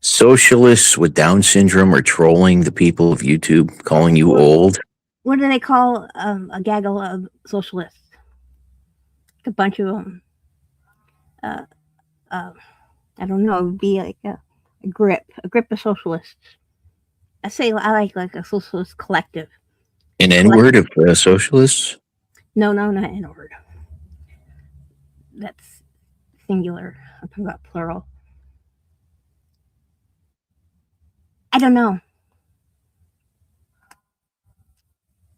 Socialists with Down syndrome are trolling the people of YouTube, calling you old. What do they call a gaggle of socialists? A bunch of them. I don't know. It would be like a grip of socialists. I like a socialist collective. An N-word of socialists? No, not N-word. That's singular. I'm talking about plural. I don't know.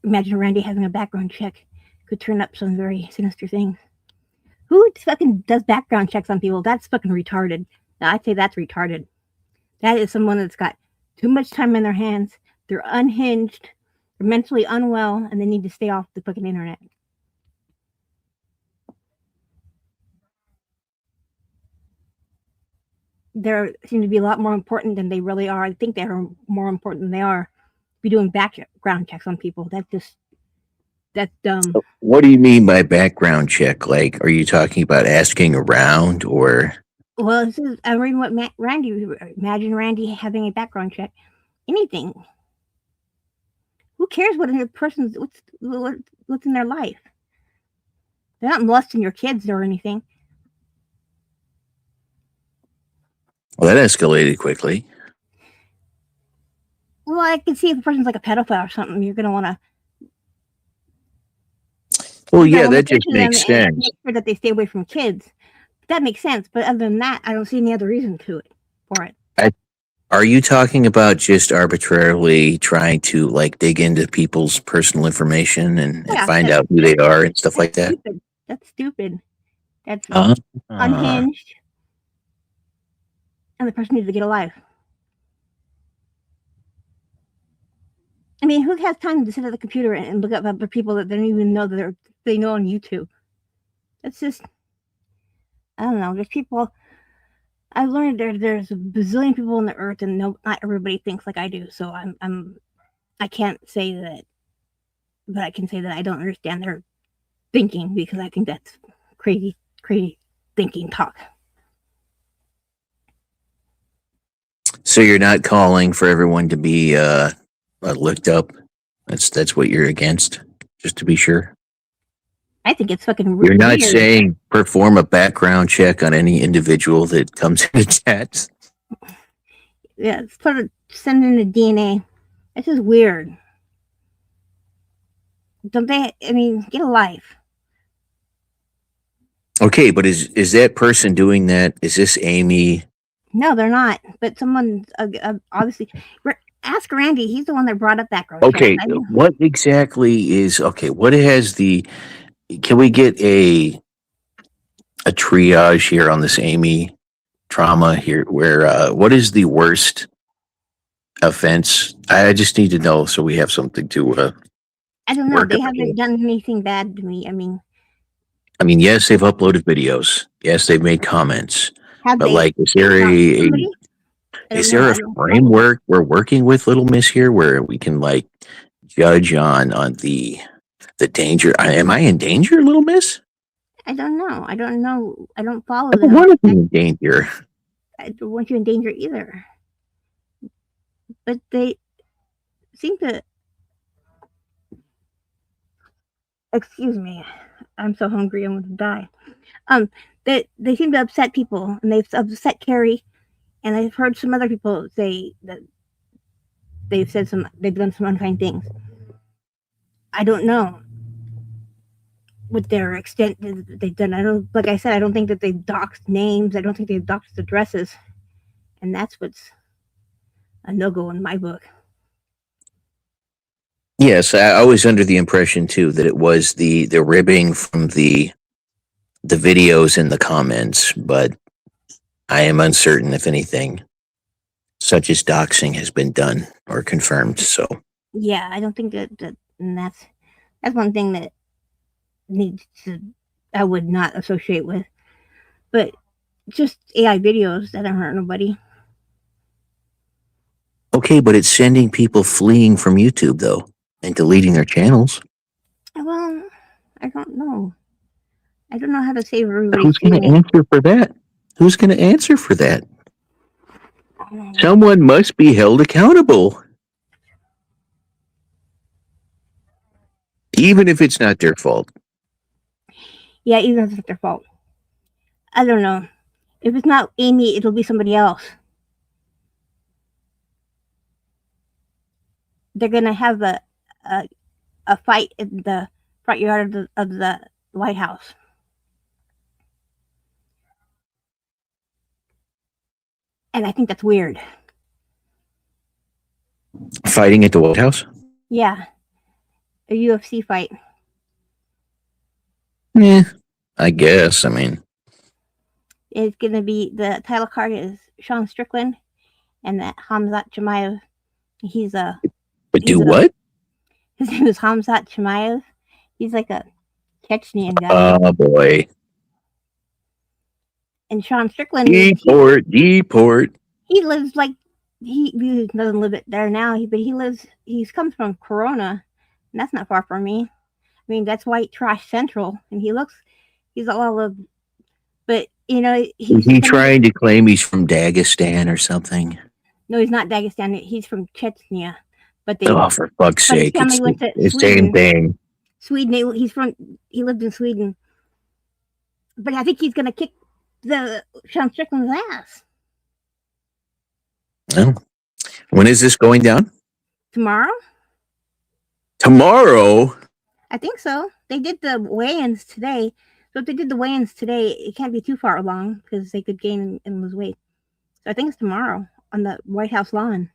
Imagine Randy having a background check. Could turn up some very sinister things. Who fucking does background checks on people? That's fucking retarded. Now, I'd say that's retarded. That is someone that's got too much time in their hands. They're unhinged. They're mentally unwell, and they need to stay off the fucking internet. They seem to be a lot more important than they really are. I think they're more important than they are. Be doing background checks on people. That's dumb. What do you mean by background check? Like, are you talking about asking around or? Well, I'm reading what imagine Randy having a background check. Anything. Who cares what a person's what's in their life? They're not molesting your kids or anything. Well, that escalated quickly. Well, I can see if a person's like a pedophile or something, you're going to want to. Well, yeah, that just makes sense. Make sure that they stay away from kids. That makes sense. But other than that, I don't see any other reason for it. Are you talking about just arbitrarily trying to like dig into people's personal information and find out who they are and stuff like that? That's stupid. That's unhinged. And the person needs to get a life. I mean, who has time to sit at the computer and look up other people that they don't even know that they know on YouTube? That's just, I don't know. There's people. I've learned there's a bazillion people on the earth, and not everybody thinks like I do. So I can't say that, but I can say that I don't understand their thinking because I think that's crazy thinking talk. So you're not calling for everyone to be looked up? That's what you're against, just to be sure. I think it's fucking weird. You're not saying perform a background check on any individual that comes in chat. Yeah, send in the DNA. This is weird. Don't they? I mean, get a life. Okay, but is that person doing that? Is this Amy? No, they're not. But someone obviously. Ask Randy. He's the one that brought up background. Okay, what exactly is okay? What has the? Can we get a triage here on this Amy trauma here? Where what is the worst offense? I just need to know so we have something to. I don't know. They haven't done anything bad to me. I mean, yes, they've uploaded videos. Yes, they've made comments. But like, is there a framework we're working with, Little Miss, here, where we can like judge on the danger? Am I in danger, Little Miss? I don't know. I don't follow them. I don't want to be in danger. I don't want you in danger either. but they seem to. Excuse me, I'm so hungry I'm gonna die. Um, they seem to upset people, and they've upset Carrie, and I've heard some other people say that they've done some unkind things. I don't know what their extent they've done. I don't, like I said, I don't think that they've doxed names. I don't think they've doxed addresses, and that's what's a no go in my book. Yes, I was under the impression too that it was the ribbing from the videos in the comments, but I am uncertain if anything such as doxing has been done or confirmed. So Yeah, I don't think that and that's one thing that needs to I would not associate with. But just AI videos that don't hurt nobody. okay, but it's sending people fleeing from YouTube though and deleting their channels. Well, I don't know. I don't know how to save everybody's Who's going to feelings. answer for that? Who's going to answer for that? Someone must be held accountable. Even if it's not their fault. Yeah, even if it's their fault. I don't know. If it's not Amy, it'll be somebody else. They're gonna have a fight in the front yard of the White House. And I think that's weird. Fighting at the White House? Yeah. A UFC fight. Yeah, I guess. I mean, It's gonna be the title card is Sean Strickland and that Hamzat Chimaev. He's a but do he's a- what? His name is Hamzat Chimaev. He's like a Chechnyan guy. Oh boy. And Sean Strickland Deport. he lives like he doesn't live it there now, but he comes from Corona, and that's not far from me. I mean, that's white trash central, and he's all of, but you know Is he trying to claim he's from Dagestan or something? No, he's not Dagestan. He's from Chechnya, but they. Oh, for fuck's but his sake! family went to It's the Sweden. same thing. Sweden. He lived in Sweden, but I think he's gonna kick the Sean Strickland's ass Well, when is this going down? tomorrow. Tomorrow. I think so. They did the weigh-ins today. So if they did the weigh-ins today, it can't be too far along because they could gain and lose weight. So I think it's tomorrow on the White House lawn.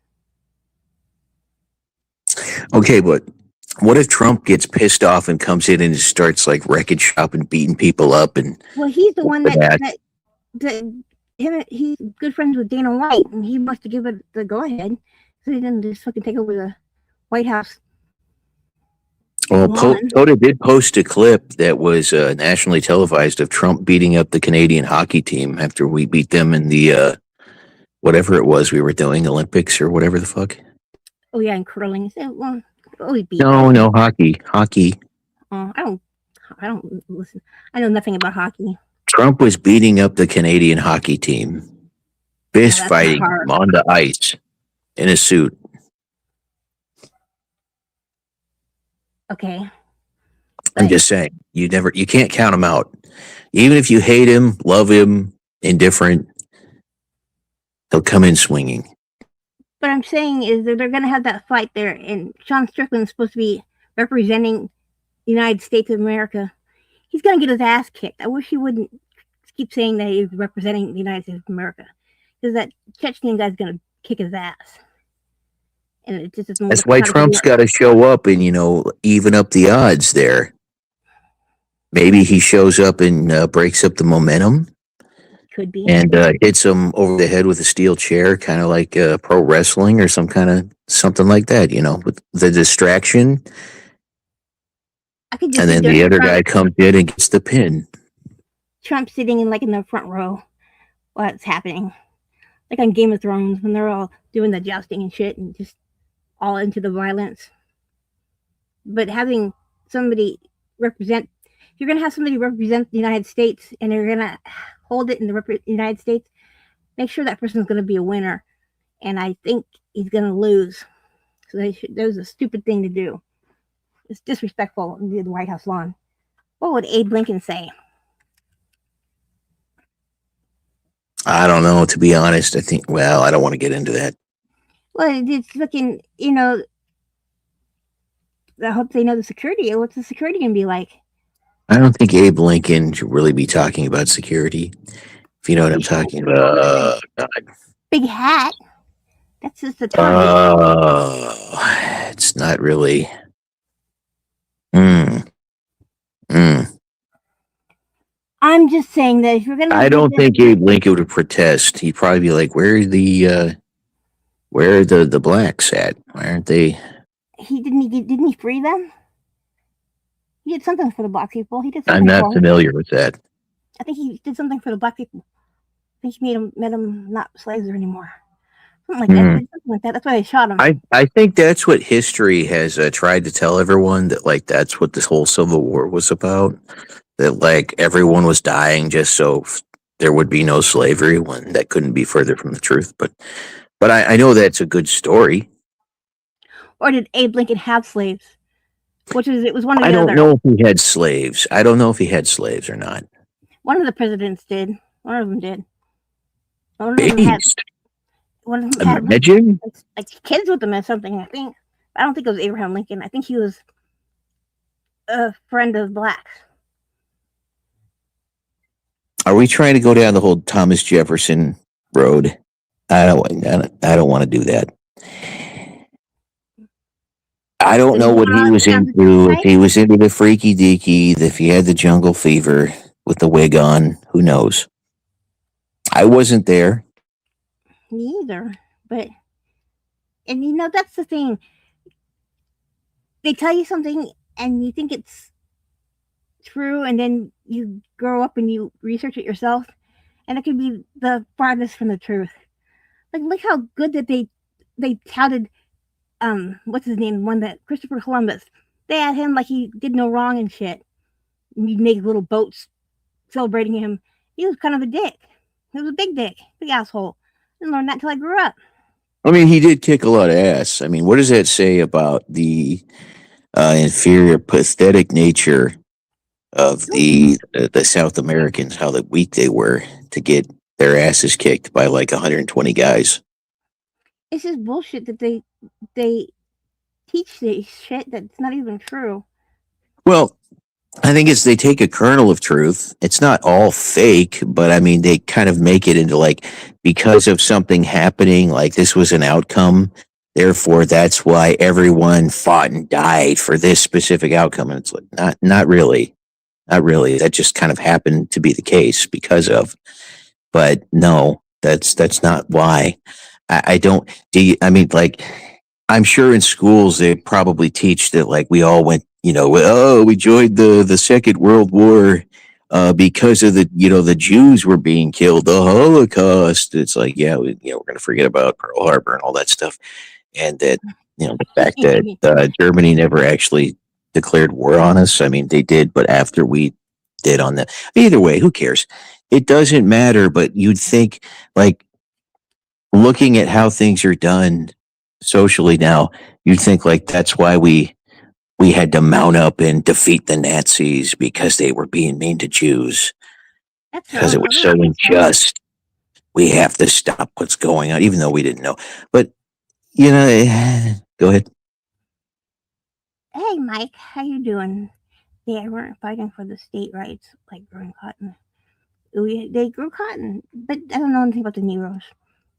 Okay, but what if Trump gets pissed off and comes in and starts like wrecking shop and beating people up? And well, he's the one that he's good friends with Dana White, and he must have given it the go-ahead, so he didn't just fucking take over the White House. Well, POTA did post a clip that was nationally televised of Trump beating up the Canadian hockey team after we beat them in the whatever it was we were doing, Olympics or whatever the fuck. Oh yeah, and curling. He said, well, we beat. No, hockey. Oh, I don't listen. I know nothing about hockey. Trump was beating up the Canadian hockey team, fist fighting on the ice in a suit. Okay. I'm just saying, you can't count him out. Even if you hate him, love him, indifferent, he'll come in swinging. What I'm saying is that they're going to have that fight there, and Sean Strickland's supposed to be representing the United States of America. He's going to get his ass kicked. I wish he wouldn't keep saying that he's representing the United States of America, because that Chechnyan guy's going to kick his ass. And it just That's why Trump's got to show up and, even up the odds there. Maybe he shows up and breaks up the momentum. Could be. And hits him over the head with a steel chair, kind of like pro wrestling or something like that, with the distraction. And then the other guy comes in and gets the pin. Trump sitting in the front row while it's happening. Like on Game of Thrones when they're all doing the jousting and shit and just all into the violence. But having somebody represent, if you're going to have somebody represent the United States and you're going to hold it in the United States, make sure that person's going to be a winner. And I think he's going to lose. So that was a stupid thing to do. It's disrespectful to the White House lawn. What would Abe Lincoln say? I don't know, to be honest. I think, well, I don't want to get into that. Well, it's looking, I hope they know the security. What's the security going to be like? I don't think Abe Lincoln should really be talking about security. If you know what I'm talking about. Big hat. That's just the time. It's not really. I'm just saying that if you're going to. I don't think Abe Lincoln would protest. He'd probably be like, where are the blacks at? Why aren't they? Didn't he free them? He did something for the black people. He did. I'm not familiar with that. I think he did something for the black people. I think he made them not slaves anymore. Something like that. Something like that. That's why they shot him. I think that's what history has tried to tell everyone, that like that's what this whole Civil War was about. That like everyone was dying just so there would be no slavery, when that couldn't be further from the truth. But I know that's a good story. Or did Abe Lincoln have slaves? It was one of the I don't other. know if he had slaves. I don't know if he had slaves or not. One of the presidents did. One of them did. One of them had Imagine? like kids with them or something, I think. I don't think it was Abraham Lincoln. I think he was a friend of blacks. Are we trying to go down the whole Thomas Jefferson road? I don't want to do that. I don't know what he was into. If he was into the freaky deaky, if he had the jungle fever with the wig on, who knows? I wasn't there. Me either. But, and that's the thing. They tell you something and you think it's true, and then you grow up and you research it yourself, and it could be the farthest from the truth. Like, look how good that they touted, what's his name? One that Christopher Columbus. They had him like he did no wrong and shit. And you'd make little boats celebrating him. He was kind of a dick. He was a big dick, big asshole. I didn't learn that until I grew up. I mean, he did kick a lot of ass. I mean, what does that say about the inferior, pathetic nature of the South Americans? How weak they were to get their asses kicked by like 120 guys. It's just bullshit that they teach this shit that's not even true. Well, I think they take a kernel of truth. It's not all fake, but I mean, they kind of make it into like, because of something happening, like this was an outcome, therefore that's why everyone fought and died for this specific outcome. And it's like, not really. That just kind of happened to be the case because of, but no, that's not why. I mean, like, I'm sure in schools they probably teach that like we all went, we joined the Second World War because of the Jews were being killed, the Holocaust. It's like, we're going to forget about Pearl Harbor and all that stuff, and that the fact that Germany never actually declared war on us. I mean, they did, but after we did on that. Either way, who cares? It doesn't matter. But you'd think, like, looking at how things are done socially now, you'd think like that's why we had to mount up and defeat the Nazis, because they were being mean to Jews. Because it was so unjust. We have to stop what's going on, even though we didn't know. But, go ahead. Hey, Mike, how you doing? They weren't fighting for the state rights, like growing cotton. They grew cotton, but I don't know anything about the Negroes.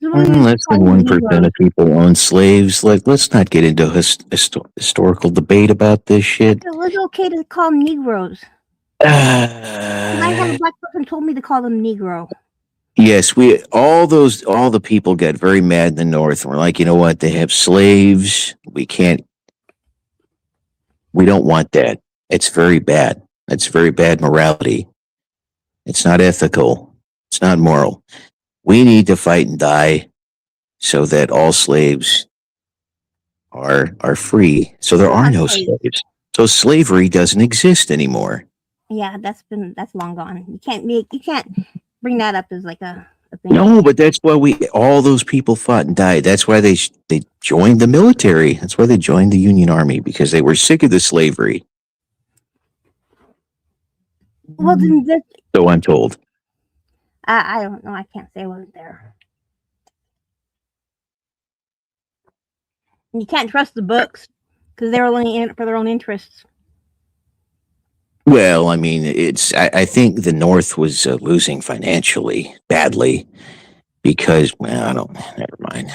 Less than 1% of people own slaves. Like, let's not get into historical debate about this shit. It was okay to call them Negroes. I had a black person told me to call them Negro. Yes, all the people got very mad in the North, and we're like, you know what? They have slaves. We don't want that. It's very bad. It's very bad morality. It's not ethical. It's not moral. We need to fight and die so that all slaves are free. So there are no slaves. So slavery doesn't exist anymore. Yeah, that's long gone. You can't bring that up as like a a thing. No, but that's why all those people fought and died. That's why they joined the military. That's why they joined the Union Army, because they were sick of the slavery. Well, then this, So I'm told. I don't know. I can't say I wasn't there. You can't trust the books because they're only in it for their own interests. Well, I mean, I think the North was losing financially badly because, well, I don't, never mind.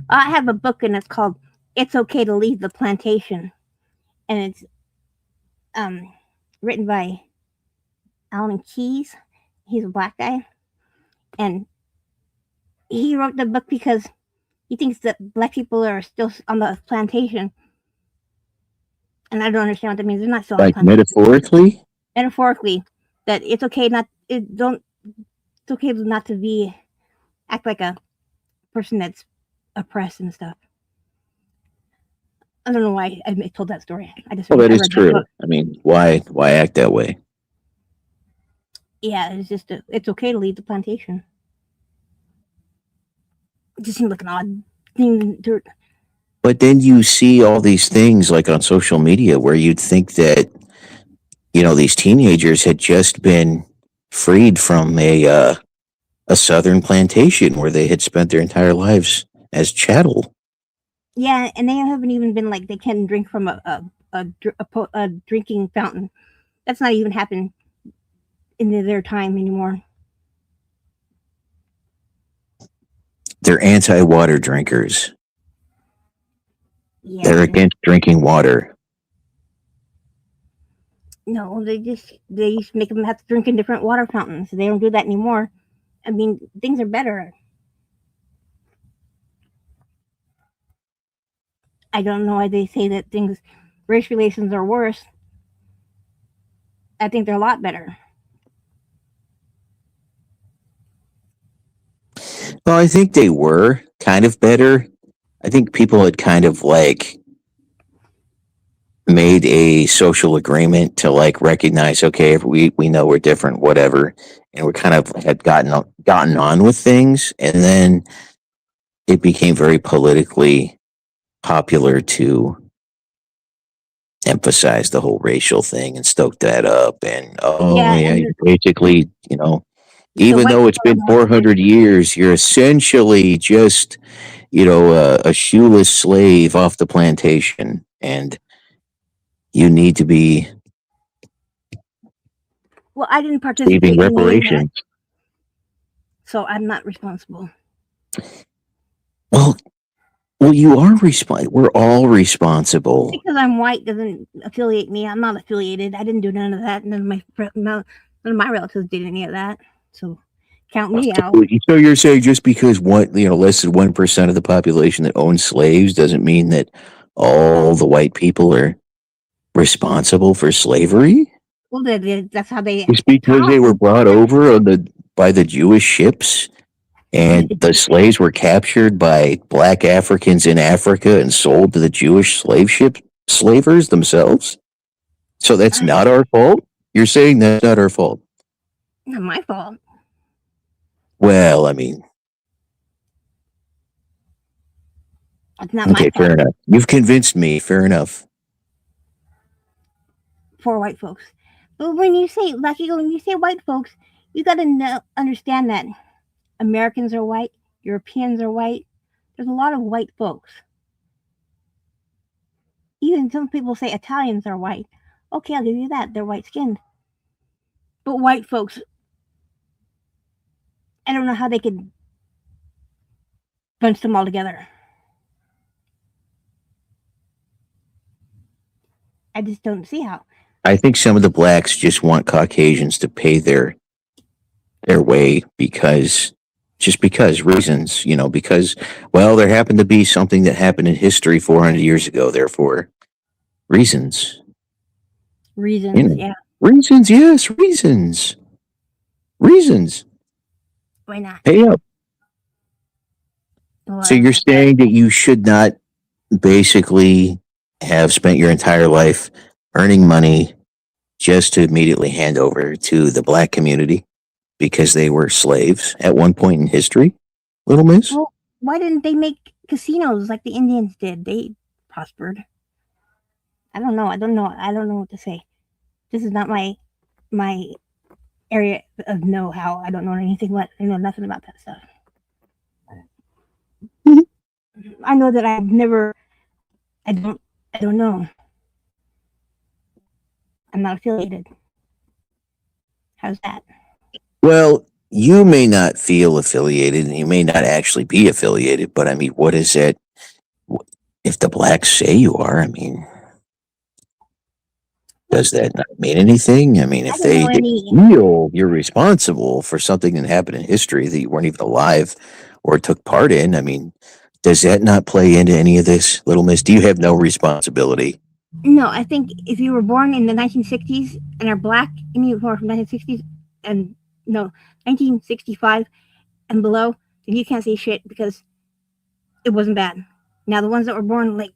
I have a book and it's called "It's Okay to Leave the Plantation," and it's written by Alan Keyes. He's a black guy, and he wrote the book because he thinks that black people are still on the plantation, and I don't understand what that means. They're not still on the Like plantation. metaphorically? Metaphorically, that it's okay it's okay not to act like a person that's oppressed and stuff. I don't know why I told that story. I just Well, that I is read true. book. I mean, why act that way? Yeah, it's just it's okay to leave the plantation. It just seemed like an odd thing to. But then you see all these things like on social media where you'd think that, these teenagers had just been freed from a southern plantation where they had spent their entire lives as chattel. Yeah, and they haven't even been like they can drink from a drinking fountain. That's not even happened in their time anymore. They're anti-water drinkers. Yeah, They're against drinking water. no, they used to make them have to drink in different water fountains. They don't do that anymore. I mean, things are better. I don't know why they say that race relations are worse. I think they're a lot better. Well, I think they were kind of better. I think people had kind of like made a social agreement to like recognize, okay, we know we're different, whatever, and we kind of had gotten on with things, and then it became very politically popular to emphasize the whole racial thing and stoke that up, and basically, even though it's been 400 years, you're essentially just, a shoeless slave off the plantation, and you need to be Well, I didn't participate receiving in any of that, reparations. so I'm not responsible. Well, you are responsible. We're all responsible. Because I'm white doesn't affiliate me. I'm not affiliated. I didn't do none of that. None of my relatives did any of that. So count me out. So you're saying just because less than 1% of the population that owns slaves doesn't mean that all the white people are responsible for slavery? Well, that's how they. It's because they were brought over by the Jewish ships, and the slaves were captured by black Africans in Africa and sold to the Jewish slavers themselves. So that's not our fault? You're saying that's not our fault? Not my fault. Well, I mean, it's not my fault. Fair enough. You've convinced me. Fair enough. For white folks. But when you say white folks, you got to understand that Americans are white, Europeans are white. There's a lot of white folks. Even some people say Italians are white. Okay, I'll give you that. They're white skinned. But white folks, I don't know how they could bunch them all together. I just don't see how. I think some of the blacks just want Caucasians to pay their way because reasons, because, well, there happened to be something that happened in history 400 years ago. Therefore, reasons. Yeah. Reasons, yes, reasons. Why not? Pay up. Well, So you're saying that you should not basically have spent your entire life earning money just to immediately hand over to the black community? because they were slaves at one point in history, Little Miss? Well, why didn't they make casinos like the Indians did? They prospered. I don't know. I don't know. I don't know what to say. This is not my area of know-how. I don't know anything. I know nothing about that stuff. I know that I've never. I don't know. I'm not affiliated. How's that? Well, you may not feel affiliated and you may not actually be affiliated, but I mean, what is it? If the blacks say you are, I mean, does that not mean anything? I mean, I if don't they know any. feel you're responsible for something that happened in history that you weren't even alive or took part in, I mean, does that not play into any of this, Little Miss? Do you have no responsibility? No, I think if you were born in the 1960s and are black, and you were from 1960s and no 1965 and below, then you can't say shit because it wasn't bad. Now the ones that were born like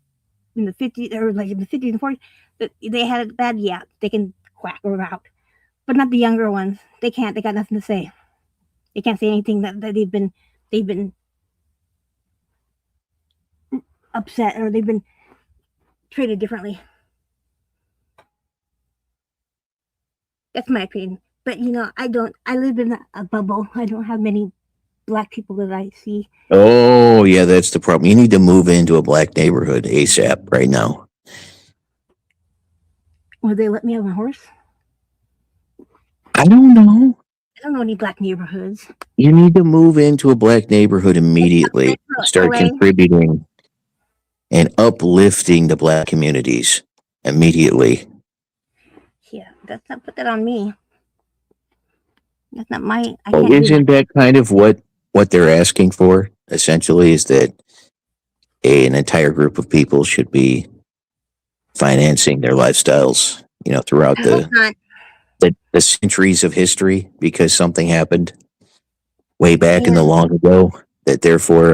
in the 50s or like in the 50s and 40s, that they had it bad. Yeah, they can quack or out, but not the younger ones. They can't. They got nothing to say. They can't say anything that they've been upset or they've been treated differently. That's my opinion. But I don't. I live in a bubble. I don't have many black people that I see. Oh, yeah, that's the problem. You need to move into a black neighborhood ASAP right now. Will they let me have a horse? I don't know. I don't know any black neighborhoods. You need to move into a black neighborhood immediately. Start LA? contributing and uplifting the black communities immediately. Yeah, that's not put that on me. That's not my. I Well, can't do isn't that kind of what they're asking for? Essentially, is that an entire group of people should be financing their lifestyles, throughout that. I hope not. the centuries of history because something happened way back in the Yeah. long ago. That therefore,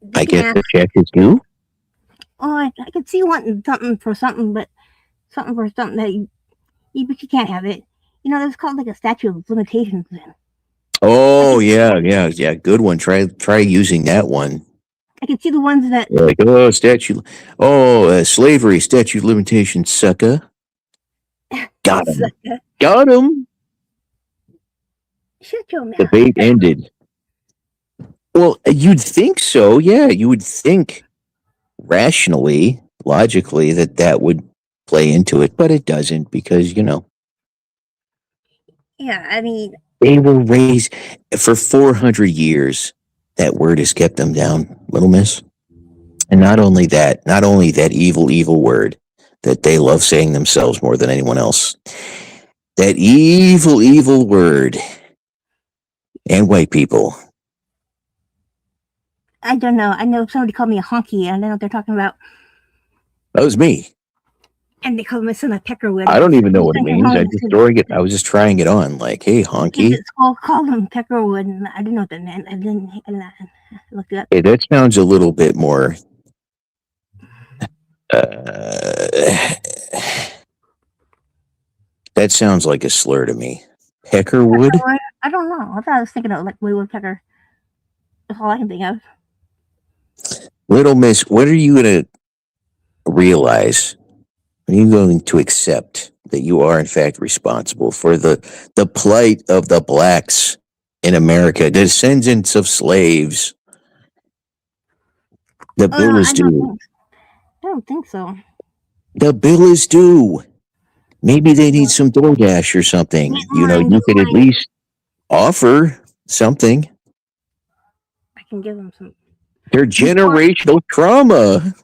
They I can guess ask. the check is due. Oh, I could see wanting something for something, but something for something that but you can't have it. That's called like a statute of limitations. Oh yeah. Good one. Try using that one. I can see the ones that Like slavery statute limitations, sucker. Got him. Got him. shut your mouth. Debate ended. Well, you'd think so. Yeah, you would think rationally, logically that would play into it, but it doesn't because Yeah, I mean, they were raised for 400 years. That word has kept them down, Little Miss. And not only that evil word that they love saying themselves more than anyone else. That evil word. And white people. I don't know. I know somebody called me a honky, and I don't know what they're talking about. That was me. And they called my son a peckerwood. I don't even know what it means. I was just trying it on. Like, hey, honky. Kids at school called him peckerwood, and I didn't know what that meant. I looked it up. Hey, that sounds a little bit more. That sounds like a slur to me. Peckerwood? I don't know. I thought I was thinking of like woodpecker. That's all I can think of. Little Miss, what are you going to realize? Are you going to accept that you are in fact responsible for the plight of the blacks in America, descendants of slaves? The bill is due. I don't think so. The bill is due. Maybe they need some DoorDash or something. You could at least offer something. I can give them some. Their generational trauma.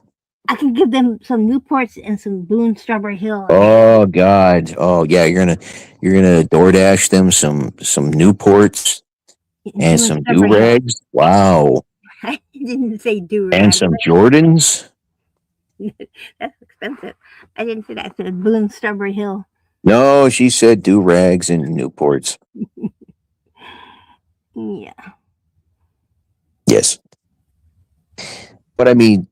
I can give them some Newports and some Boone Strawberry Hill. Oh God! Oh yeah, you're gonna DoorDash them some Newports and some do-rags. Wow! I didn't say do-rags. And some Jordans. That's expensive. I didn't say that. I said Boone Strawberry Hill. No, she said do-rags and Newports. Yeah. Yes. But I mean,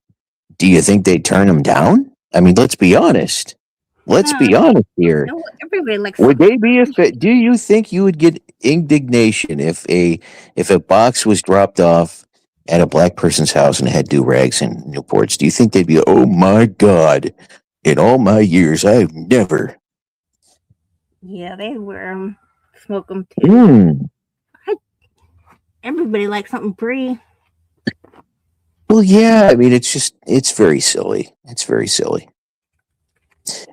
do you think they turn them down? I mean, let's be honest. Let's be honest here. No, everybody likes Would something. they be do you think you would get indignation if a box was dropped off at a black person's house and it had do rags and Newports? Do you think they'd be, oh my God, in all my years I've never. Yeah, they wear them, smoke them too. Mm. Everybody likes something free. Well, yeah, I mean it's very silly. It's very silly.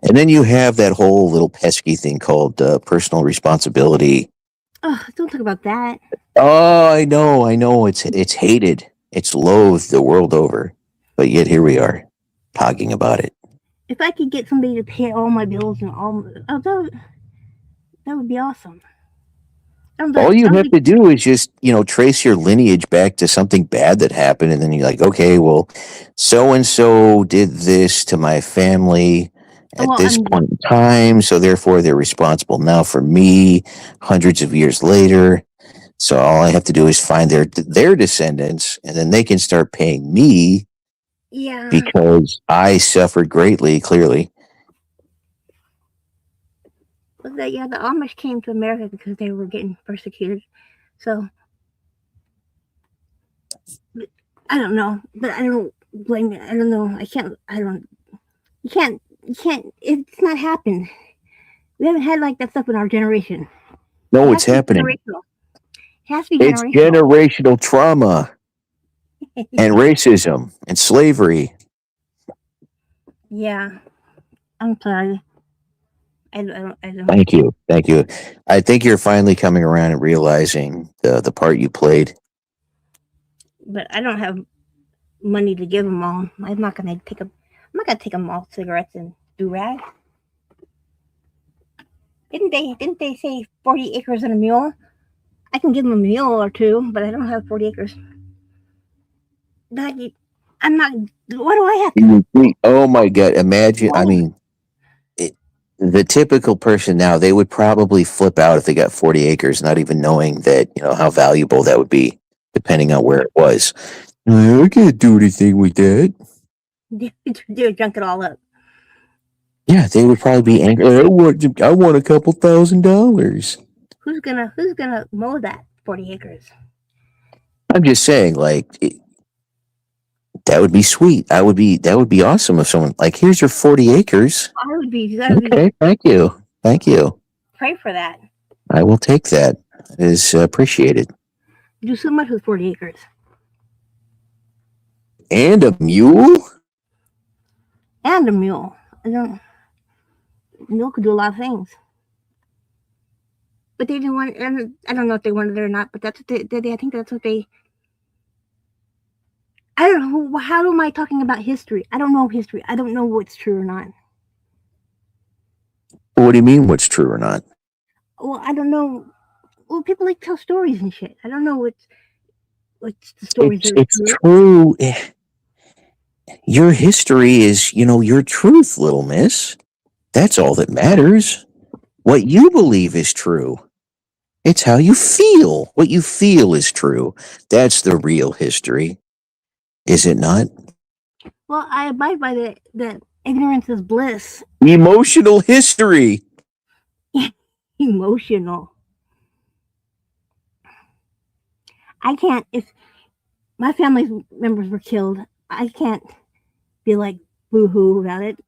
And then you have that whole little pesky thing called personal responsibility. Oh, don't talk about that. Oh, I know. It's hated. It's loathed the world over. But yet here we are talking about it. If I could get somebody to pay all my bills and that would be awesome. All you have to do is just, trace your lineage back to something bad that happened. And then you're like, okay, well, so and so did this to my family at this point in time. So therefore, they're responsible now for me hundreds of years later. So all I have to do is find their descendants, and then they can start paying me. Yeah. Because I suffered greatly, clearly. The Amish came to America because they were getting persecuted. So I don't know, but I don't blame it. I don't know. You can't. It's not happened. We haven't had like that stuff in our generation. No, it's happening. Generational. It has to be It's generational trauma and racism and slavery. Yeah. I'm sorry. I don't. Thank you. I think you're finally coming around and realizing the part you played. But I don't have money to give them all. I'm not gonna take them all cigarettes and do rag. Didn't they say 40 acres and a mule? I can give them a mule or two, but I don't have 40 acres. I'm not. What do I have to? Oh my God! Imagine. I mean, the typical person now, they would probably flip out if they got 40 acres, not even knowing that, how valuable that would be, depending on where it was. I can't do anything with that. They would junk it all up. Yeah, they would probably be angry. I want a couple $1,000. Who's gonna mow that 40 acres? I'm just saying, that would be sweet. That would be awesome if someone here's your 40 acres. Okay, thank you. Pray for that. I will take that. It is appreciated. Do so much with 40 acres. And a mule? And a mule. Mule could do a lot of things. But they didn't want it, and I don't know if they wanted it or not, but that's what I think that's what they. I don't know. How am I talking about history? I don't know history. I don't know what's true or not. What do you mean what's true or not? Well, I don't know. Well, people like to tell stories and shit. I don't know what's the stories. It's true. Your history is, your truth, little miss. That's all that matters. What you believe is true. It's how you feel. What you feel is true. That's the real history. Is it not? Well, I abide by that ignorance is bliss. Emotional history. Emotional. I can't, if my family members were killed, I can't be like boo-hoo about it.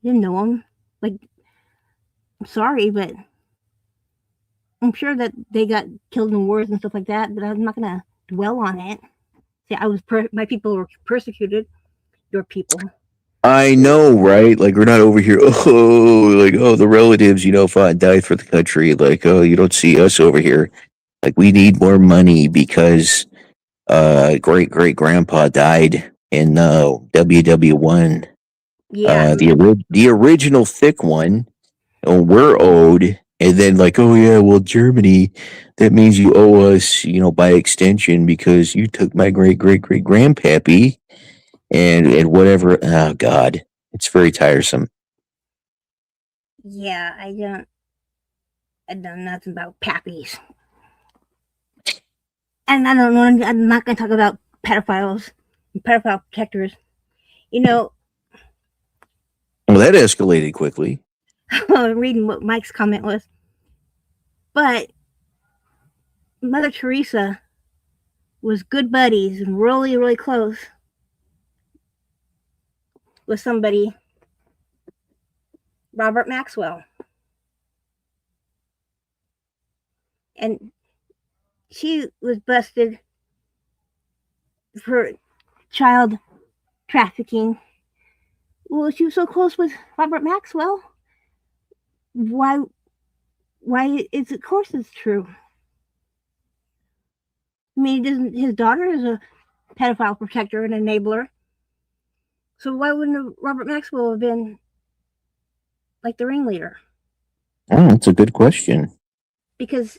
Didn't know them. I'm sorry, but I'm sure that they got killed in wars and stuff like that, but I'm not going to dwell on it. See, my people were persecuted. Your people. I know, right? We're not over here, the relatives, fought and died for the country. You don't see us over here. We need more money because great grandpa died in WW1. Yeah. The original thick one. We're owed, and then Germany, that means you owe us, by extension, because you took my great grandpappy, and whatever. Oh God, it's very tiresome. Yeah, I know nothing about pappies, and I don't know. I'm not going to talk about pedophiles and pedophile protectors. Well, that escalated quickly. reading what Mike's comment was. But Mother Teresa was good buddies and really, really close with somebody, Robert Maxwell. And she was busted for child trafficking. Well, she was so close with Robert Maxwell. Why is it? Of course it's true. I mean, his daughter is a pedophile protector and enabler. So why wouldn't Robert Maxwell have been like the ringleader? Oh, that's a good question. Because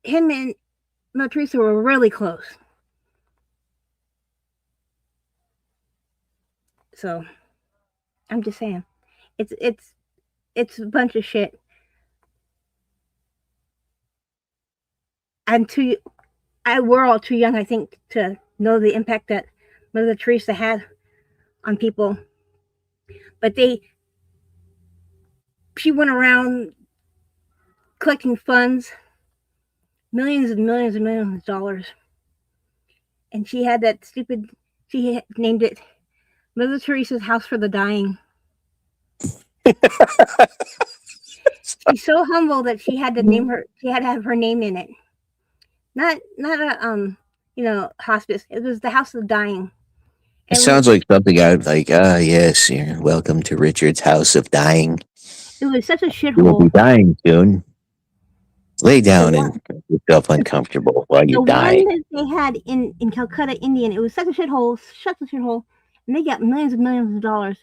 him and Mother Teresa were really close. So I'm just saying, it's a bunch of shit. We're all too young, I think, to know the impact that Mother Teresa had on people. But she went around collecting funds, millions and millions and millions of dollars. And she had she named it Mother Teresa's House for the Dying. She's so humble that she had to have her name in it. Not a hospice. It was the House of the Dying. It sounds like something I'd like. Yes, you're welcome to Richard's House of Dying. It was such a You will be shithole. dying soon. Lay down and make yourself uncomfortable while you die. The one that they had in Calcutta, India, it was such a shithole, and they got millions and millions of dollars,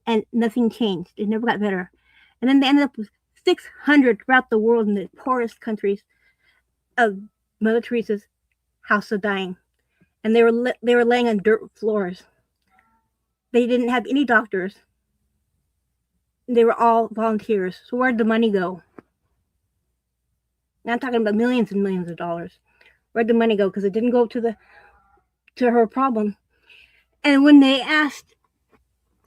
and nothing changed. It never got better. And then they ended up with 600 throughout the world in the poorest countries of Mother Teresa's House of Dying, and they were laying on dirt floors. They didn't have any doctors. They were all volunteers. So where'd the money go? Now I'm talking about millions and millions of dollars. Where'd the money go? Because it didn't go to her problem. And when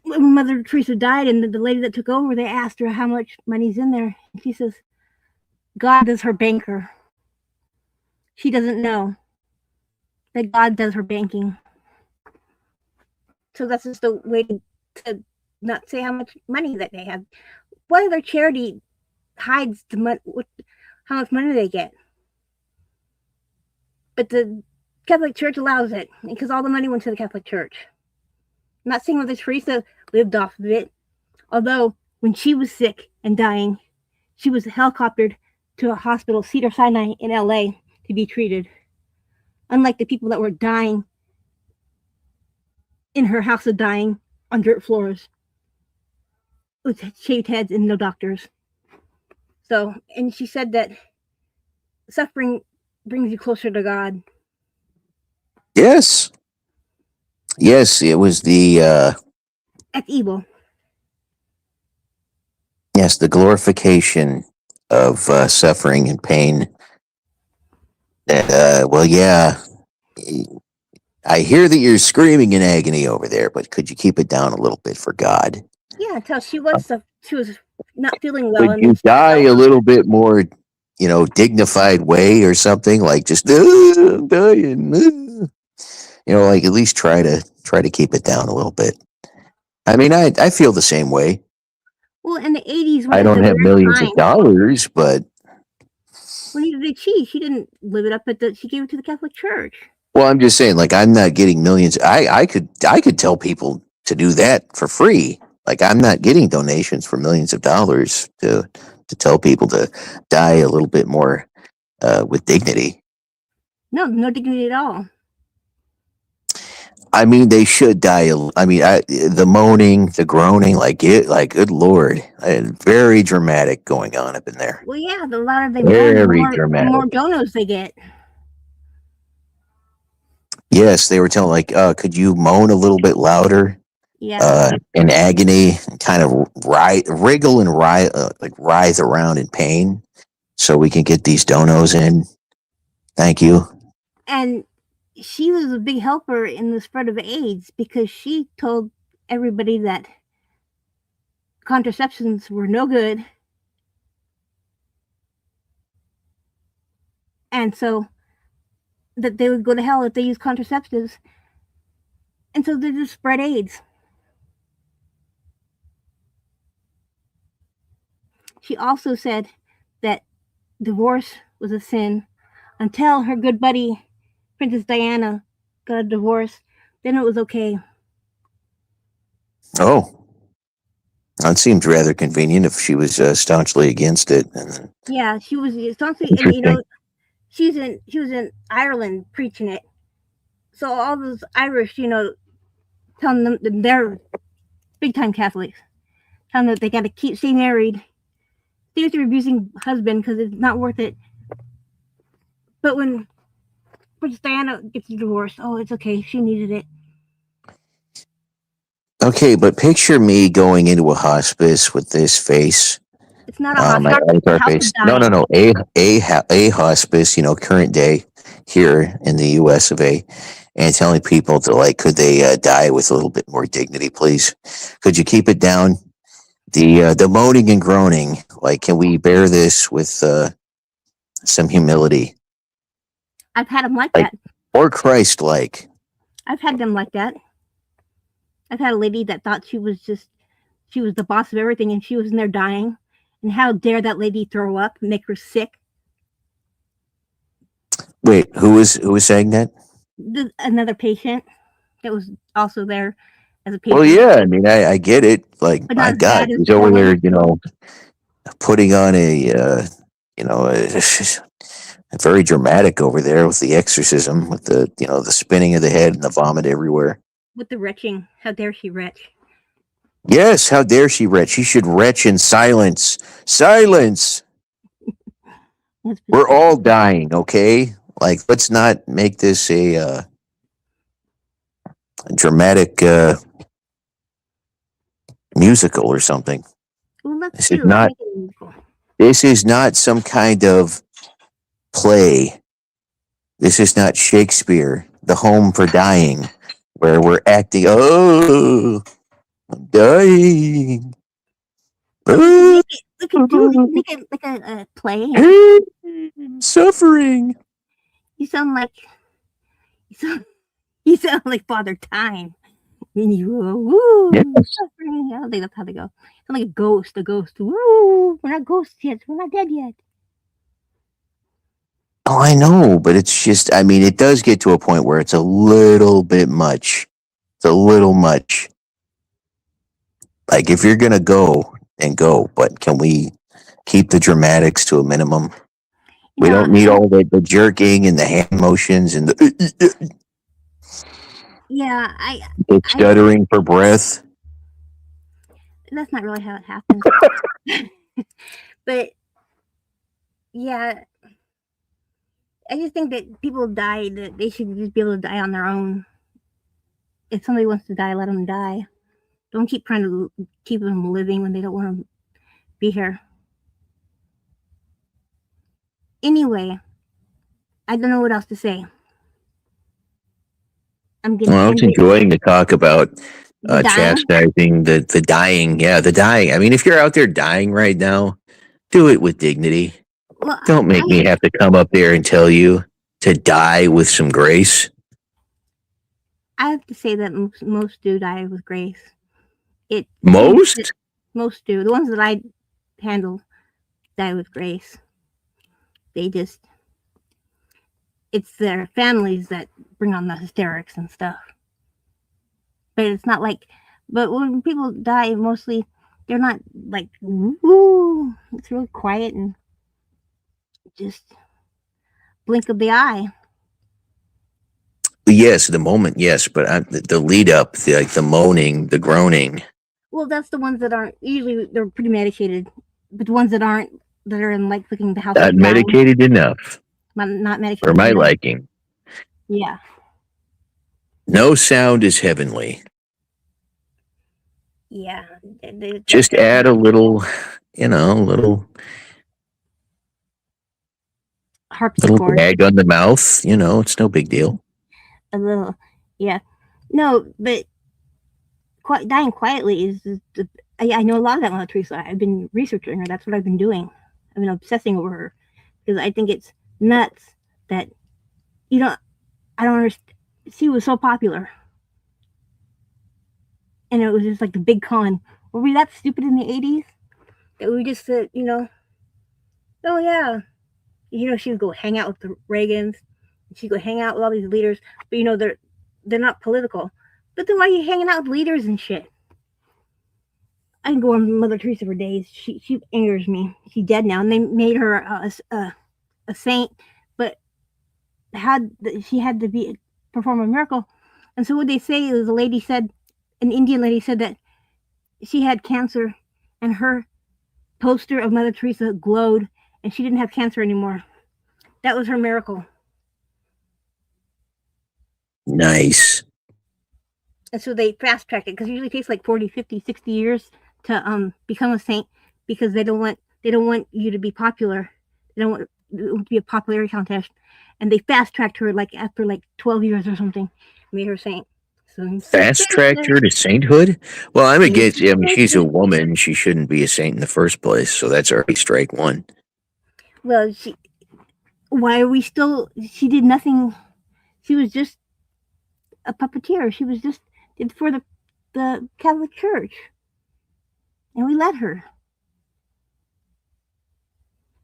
Mother Teresa died, and the lady that took over, they asked her how much money's in there. And she says, God is her banker. She doesn't know that God does her banking. So that's just the way to not say how much money that they have. What other charity hides how much money they get? But the Catholic Church allows it because all the money went to the Catholic Church. I'm not saying Mother Teresa lived off of it, although when she was sick and dying, she was helicoptered to a hospital, Cedars-Sinai in LA, to be treated. Unlike the people that were dying in her house of dying on dirt floors with shaved heads and no doctors. So, and she said that suffering brings you closer to God. Yes. Yes, it was That's evil. Yes, the glorification of suffering and pain. Well, yeah. I hear that you're screaming in agony over there, but could you keep it down a little bit for God? Yeah, until she was not feeling well. Would you die a little bit more, dignified way or something? Like just I'm dying. Like at least try to keep it down a little bit. I mean, I feel the same way. Well, in the 80s, I don't have millions of dollars, but when neither did she. She didn't live it up, but she gave it to the Catholic Church. Well, I'm just saying, like, I'm not getting millions. I could tell people to do that for free. Like, I'm not getting donations for millions of dollars to tell people to die a little bit more with dignity. No dignity at all. I mean, they should die. I mean, the moaning, the groaning, good Lord, very dramatic going on up in there. Well, yeah, the louder they moan, the more donos they get. Yes, they were telling could you moan a little bit louder? Yeah. In agony, kind of wriggle and writhe around in pain, so we can get these donos in. Thank you. And she was a big helper in the spread of AIDS because she told everybody that contraceptions were no good. And so that they would go to hell if they used contraceptives. And so they just spread AIDS. She also said that divorce was a sin until her good buddy, Princess Diana, got a divorce. Then it was okay. Oh, that seems rather convenient if she was staunchly against it. And Yeah, she was something, and you know, she was in Ireland preaching it. So all those Irish, you know, telling them that they're big time Catholics, telling them that they got to stay married, stay with your abusing husband because it's not worth it. But when Princess Diana gets a divorce, oh, it's okay. She needed it. okay, but picture me going into a hospice with this face. It's not a hospice. Face. No. A hospice, you know, current day here in the US of A, and telling people to, like, could they die with a little bit more dignity, please? Could you keep it down? The moaning and groaning, like, can we bear this with some humility? I've had them like that. Or Christ-like. I've had them like that. I've had a lady that thought she was the boss of everything, and she was in there dying. And how dare that lady throw up and make her sick? Wait, who was saying that? Another patient that was also there as a patient. Well, yeah, I mean, I get it. Like, my God, he's over there, you know, putting on a very dramatic over there with the exorcism, with the, you know, the spinning of the head and the vomit everywhere. With the retching. How dare she retch? Yes, how dare she retch? She should retch in silence. Silence! We're all dying, okay? Like, let's not make this a dramatic musical or something. Well, this is not some kind of play. This is not Shakespeare, The Home for Dying, where we're acting, oh, I'm dying. Look at like a play. Suffering. You sound like Father Time. And you go, woo, yes. Suffering. I don't think that's how they go. Sound like a ghost. Woo, we're not ghosts yet. We're not dead yet. Oh, I know, but it's just, I mean, it does get to a point where it's a little bit much. It's a little much. Like, if you're going to go, then go, but can we keep the dramatics to a minimum? We don't need all the jerking and the hand motions and the stuttering for breath. That's not really how it happens. But yeah, I just think that people die, that they should just be able to die on their own. If somebody wants to die, let them die. Don't keep trying to keep them living when they don't want to be here. Anyway, I don't know what else to say. I was enjoying the talk about chastising the dying. Yeah, the dying. I mean, if you're out there dying right now, do it with dignity. Well, don't make me have to come up there and tell you to die with some grace. I have to say that most do die with grace. Most do. The ones that I handle die with grace. It's their families that bring on the hysterics and stuff. But it's not like, but when people die, mostly they're not like, woo, it's really quiet and just blink of the eye. Yes, the moment, yes, but the lead up, the moaning, the groaning. Well, that's the ones that aren't, usually they're pretty medicated, but the ones that aren't, that are in, like, looking the house. Not medicated enough. Not medicated for my liking. Yeah. No sound is heavenly. Yeah. Just add a little, harpsichord. Little bag on the mouth, it's no big deal. A little, yeah. No, but dying quietly is I know a lot about Mother Teresa. I've been researching her. That's what I've been doing. I've been obsessing over her because I think it's nuts that you know I don't understand. She was so popular, and it was just like the big con. Were we that stupid in the '80s that we just said, oh yeah, she would go hang out with the Reagans, she'd go hang out with all these leaders, but they're not political. But then why are you hanging out with leaders and shit? I can go on Mother Teresa for days. She angers me. She's dead now, and they made her a saint, but she had to perform a miracle. And so what they say is an Indian lady said that she had cancer, and her poster of Mother Teresa glowed, and she didn't have cancer anymore. That was her miracle. Nice. And so they fast tracked it because it usually takes like 40, 50, 60 years to become a saint because they don't want you to be popular. They don't want it to be a popularity contest. And they fast tracked her like after like 12 years or something, made her saint. So Fast tracked her to sainthood? Well, I'm against. I mean, she's a woman. She shouldn't be a saint in the first place. So that's already strike one. Well, why are we still? She did nothing. She was just a puppeteer. She was just did for the Catholic Church, and we let her.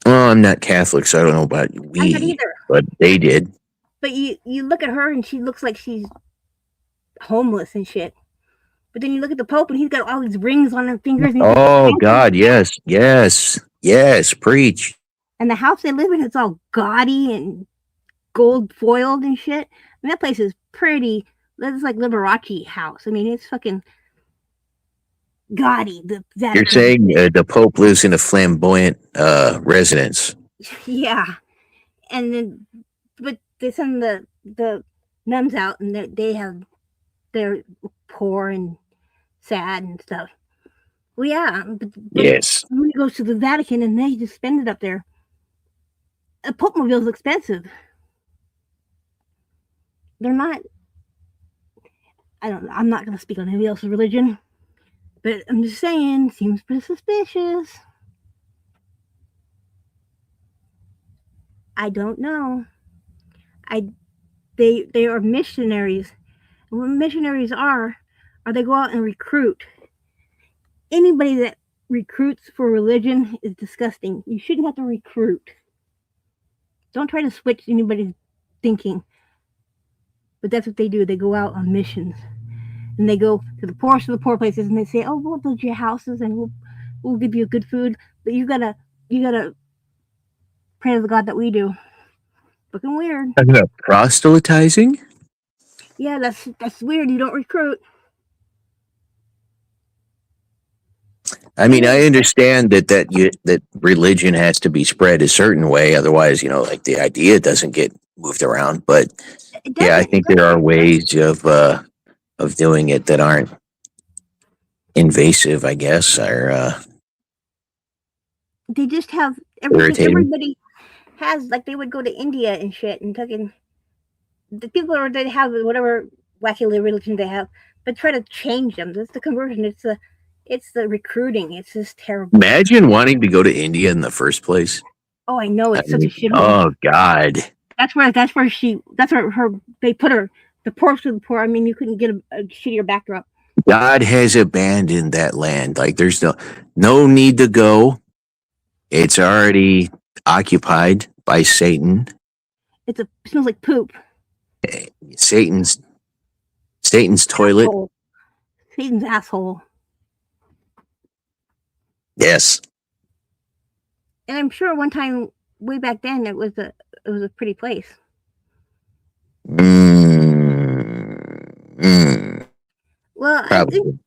Well, I'm not Catholic, so I don't know about I'm not either. But they did. But you look at her and she looks like she's homeless and shit. But then you look at the Pope and he's got all these rings on his fingers. Oh God, yes, preach. And the house they live in, it's all gaudy and gold foiled and shit. I mean, that place is pretty. That's like Liberace house. I mean, it's fucking gaudy. You're saying the Pope lives in a flamboyant residence? Yeah, and then but they send the nuns out, and they're poor and sad and stuff. Well, yeah, but yes. When he goes to the Vatican and they just spend it up there, a Pope mobile is expensive. They're not. I'm not going to speak on anybody else's religion, but I'm just saying, seems pretty suspicious. I don't know. They are missionaries. And what missionaries are they go out and recruit. Anybody that recruits for religion is disgusting. You shouldn't have to recruit. Don't try to switch anybody's thinking. But that's what they do. They go out on missions. And they go to the poorest of the poor places and they say, oh, we'll build you houses and we'll give you good food. But you gotta pray to the God that we do. Looking weird. Talking about proselytizing? Yeah, that's weird. You don't recruit. I mean, I understand that religion has to be spread a certain way, otherwise, like the idea doesn't get moved around. But yeah, I think there are ways of doing it that aren't invasive, I guess, or they just have everybody has, like, they would go to India and shit and the people they have whatever wacky religion they have, but try to change them. That's the conversion. It's the recruiting. It's just terrible. Imagine wanting to go to India in the first place. Oh, I know, it's such a shit. Oh God. That's where they put her, the poorest of the poor. I mean, you couldn't get a shittier backdrop. God has abandoned that land. Like, there's no need to go. It's already occupied by Satan. It smells like poop. Satan's toilet. Asshole. Satan's asshole. Yes. And I'm sure one time way back then it was a pretty place. Well, probably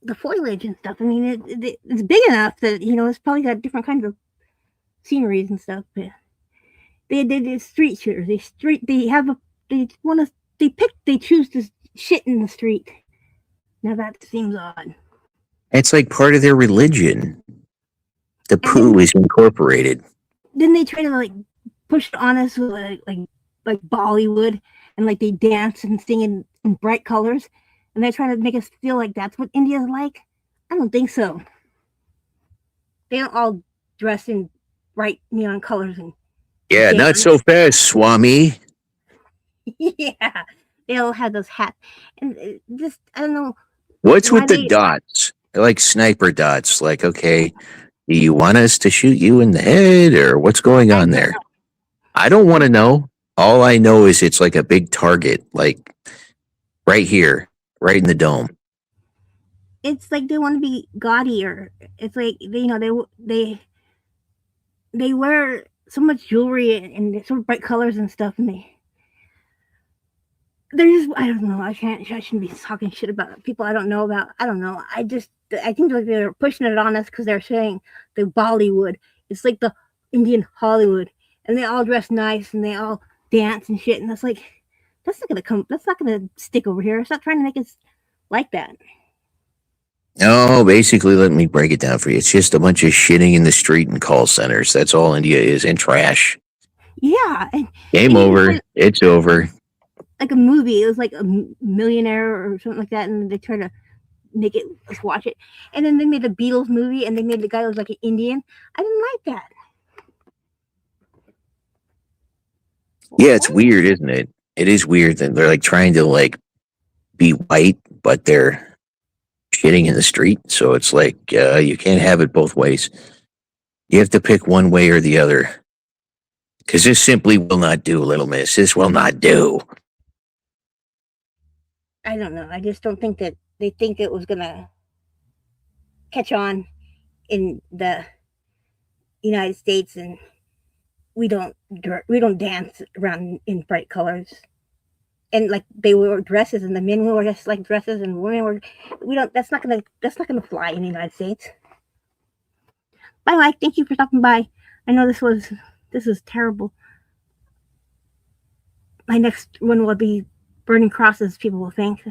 the foliage and stuff. I mean, it's big enough that it's probably got different kinds of sceneries and stuff. But they did street shooters. They choose to shit in the street. Now that seems odd. It's like part of their religion. The poo is incorporated. Then they try to like push it on us with like Bollywood, and like they dance and sing in bright colors, and they're trying to make us feel like that's what India's like. I don't think so. They don't all dress in bright neon colors and Yeah, not dance. so fast, Swami. Yeah, they all have those hats, and just I don't know What's why with the they. dots? They're like sniper dots. Like, okay, do you want us to shoot you in the head or what's going I on don't there? know. I don't want to know. All I know is it's like a big target, like right here, right in the dome. It's like they want to be gaudier. It's like they wear so much jewelry and so bright colors and stuff, and they're just I don't know. I shouldn't be talking shit about people I don't know about. I don't know. I think like they're pushing it on us because they're saying the Bollywood. It's like the Indian Hollywood, and they all dress nice and they all dance and shit. And that's like that's not gonna come. That's not gonna stick over here. Stop trying to make us like that. No, basically, let me break it down for you. It's just a bunch of shitting in the street and call centers. That's all India is, and trash. Yeah, Game and over. It's over. like a movie. It was like a millionaire or something like that, and they tried to make it let's watch it. And then they made the Beatles movie, and they made the guy who was like an Indian. I didn't like that. Yeah, it's weird, isn't it? It is weird that they're like trying to like be white, but they're shitting in the street. So it's like you can't have it both ways. You have to pick one way or the other. Because this simply will not do, little miss. This will not do. I don't know. I just don't think that they think it was gonna catch on in the United States, and we don't dance around in bright colors. And like they wore dresses, and the men wore just like dresses, and women were. We don't. That's not gonna fly in the United States. Bye, Mike. Thank you for stopping by. I know this is terrible. My next one will be burning crosses. People will think.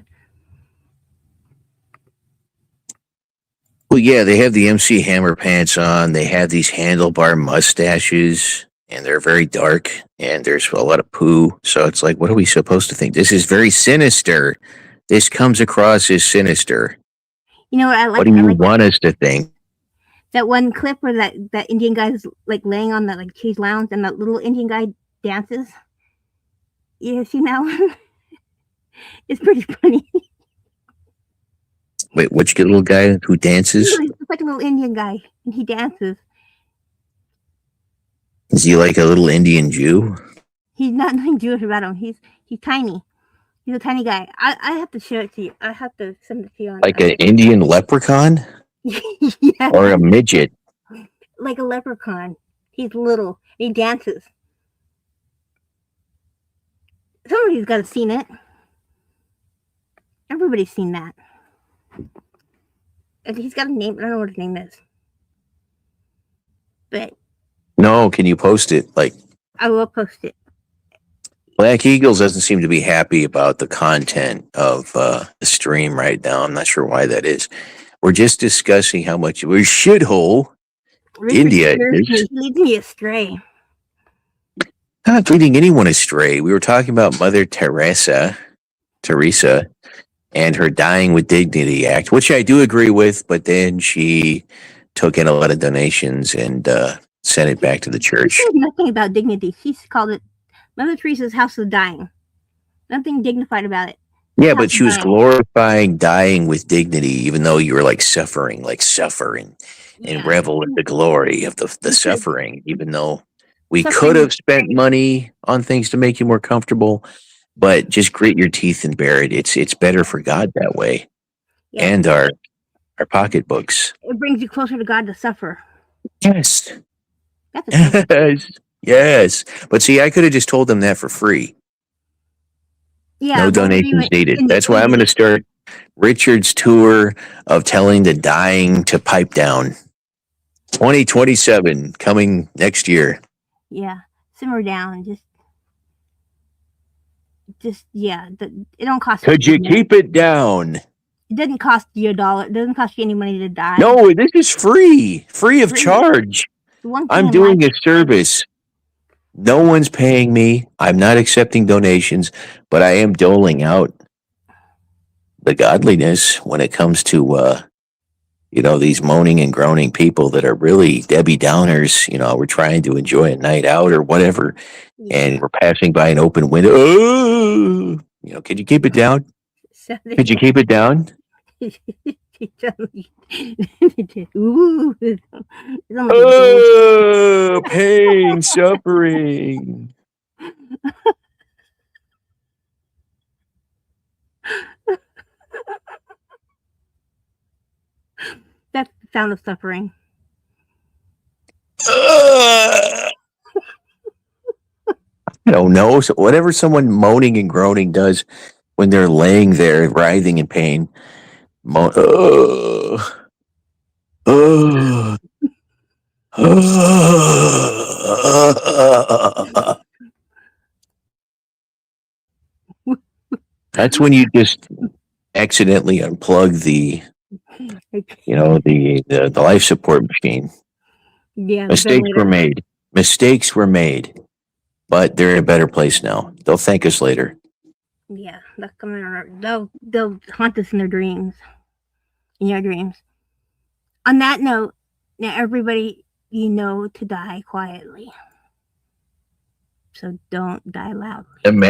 Well, yeah, they have the MC Hammer pants on. They have these handlebar mustaches, and they're very dark, and there's a lot of poo. So it's like, what are we supposed to think? This is very sinister. This comes across as sinister. You know what I like? What do I you like want us to think? that one clip where that Indian guy is like laying on that like cheese lounge, and that little Indian guy dances. You seen that one? It's pretty funny. Wait, which little guy who dances? He's like a little Indian guy, and he dances. Is he like a little Indian Jew? He's not nothing Jewish about him. He's tiny. He's a tiny guy. I have to show it to you. I have to send it to you on Like an Indian leprechaun? yeah, Or a midget? like a leprechaun. He's little. He dances. Somebody's got to seen it. Everybody's seen that. And he's got a name. I don't know what his name is. But No, can you post it? Like, I will post it. Black Eagles doesn't seem to be happy about the content of the stream right now. I'm not sure why that is. We're just discussing how much we're shithole India is. He leads me astray. Not leading anyone astray. We were talking about Mother Teresa, and her Dying with Dignity Act, which I do agree with, but then she took in a lot of donations and sent it back to the church. She said nothing about dignity. She's called it Mother Teresa's House of Dying. Nothing dignified about it. Yeah, but she was glorifying dying with dignity, even though you were like suffering, and revel in the glory of the suffering, even though we could have spent money on things to make you more comfortable, but just grit your teeth and bear it. It's better for God that way, and our pocketbooks. It brings you closer to God to suffer. Yes. That's yes. But see, I could have just told them that for free. Yeah, no donations needed. That's why I'm going to start Richard's tour of telling the dying to pipe down. 2027 coming next year. Yeah, simmer down. Just yeah. It don't cost. Could you keep it down? It doesn't cost you $1. It doesn't cost you any money to die. No, this is free of charge. I'm doing a service. No one's paying me. I'm not accepting donations, but I am doling out the godliness when it comes to these moaning and groaning people that are really Debbie Downers. We're trying to enjoy a night out or whatever, and we're passing by an open window. Oh, could you keep it down? Could you keep it down? Ooh. Oh, pain, suffering. That's the sound of suffering. I don't know. So whatever someone moaning and groaning does when they're laying there writhing in pain, that's when you just accidentally unplug the life support machine. Yeah. Mistakes were made. Mistakes were made, but they're in a better place now. They'll thank us later. Yeah, they'll come in. They'll haunt us in their dreams. In your dreams. On that note, now everybody, to die quietly. So don't die loudly. Imagine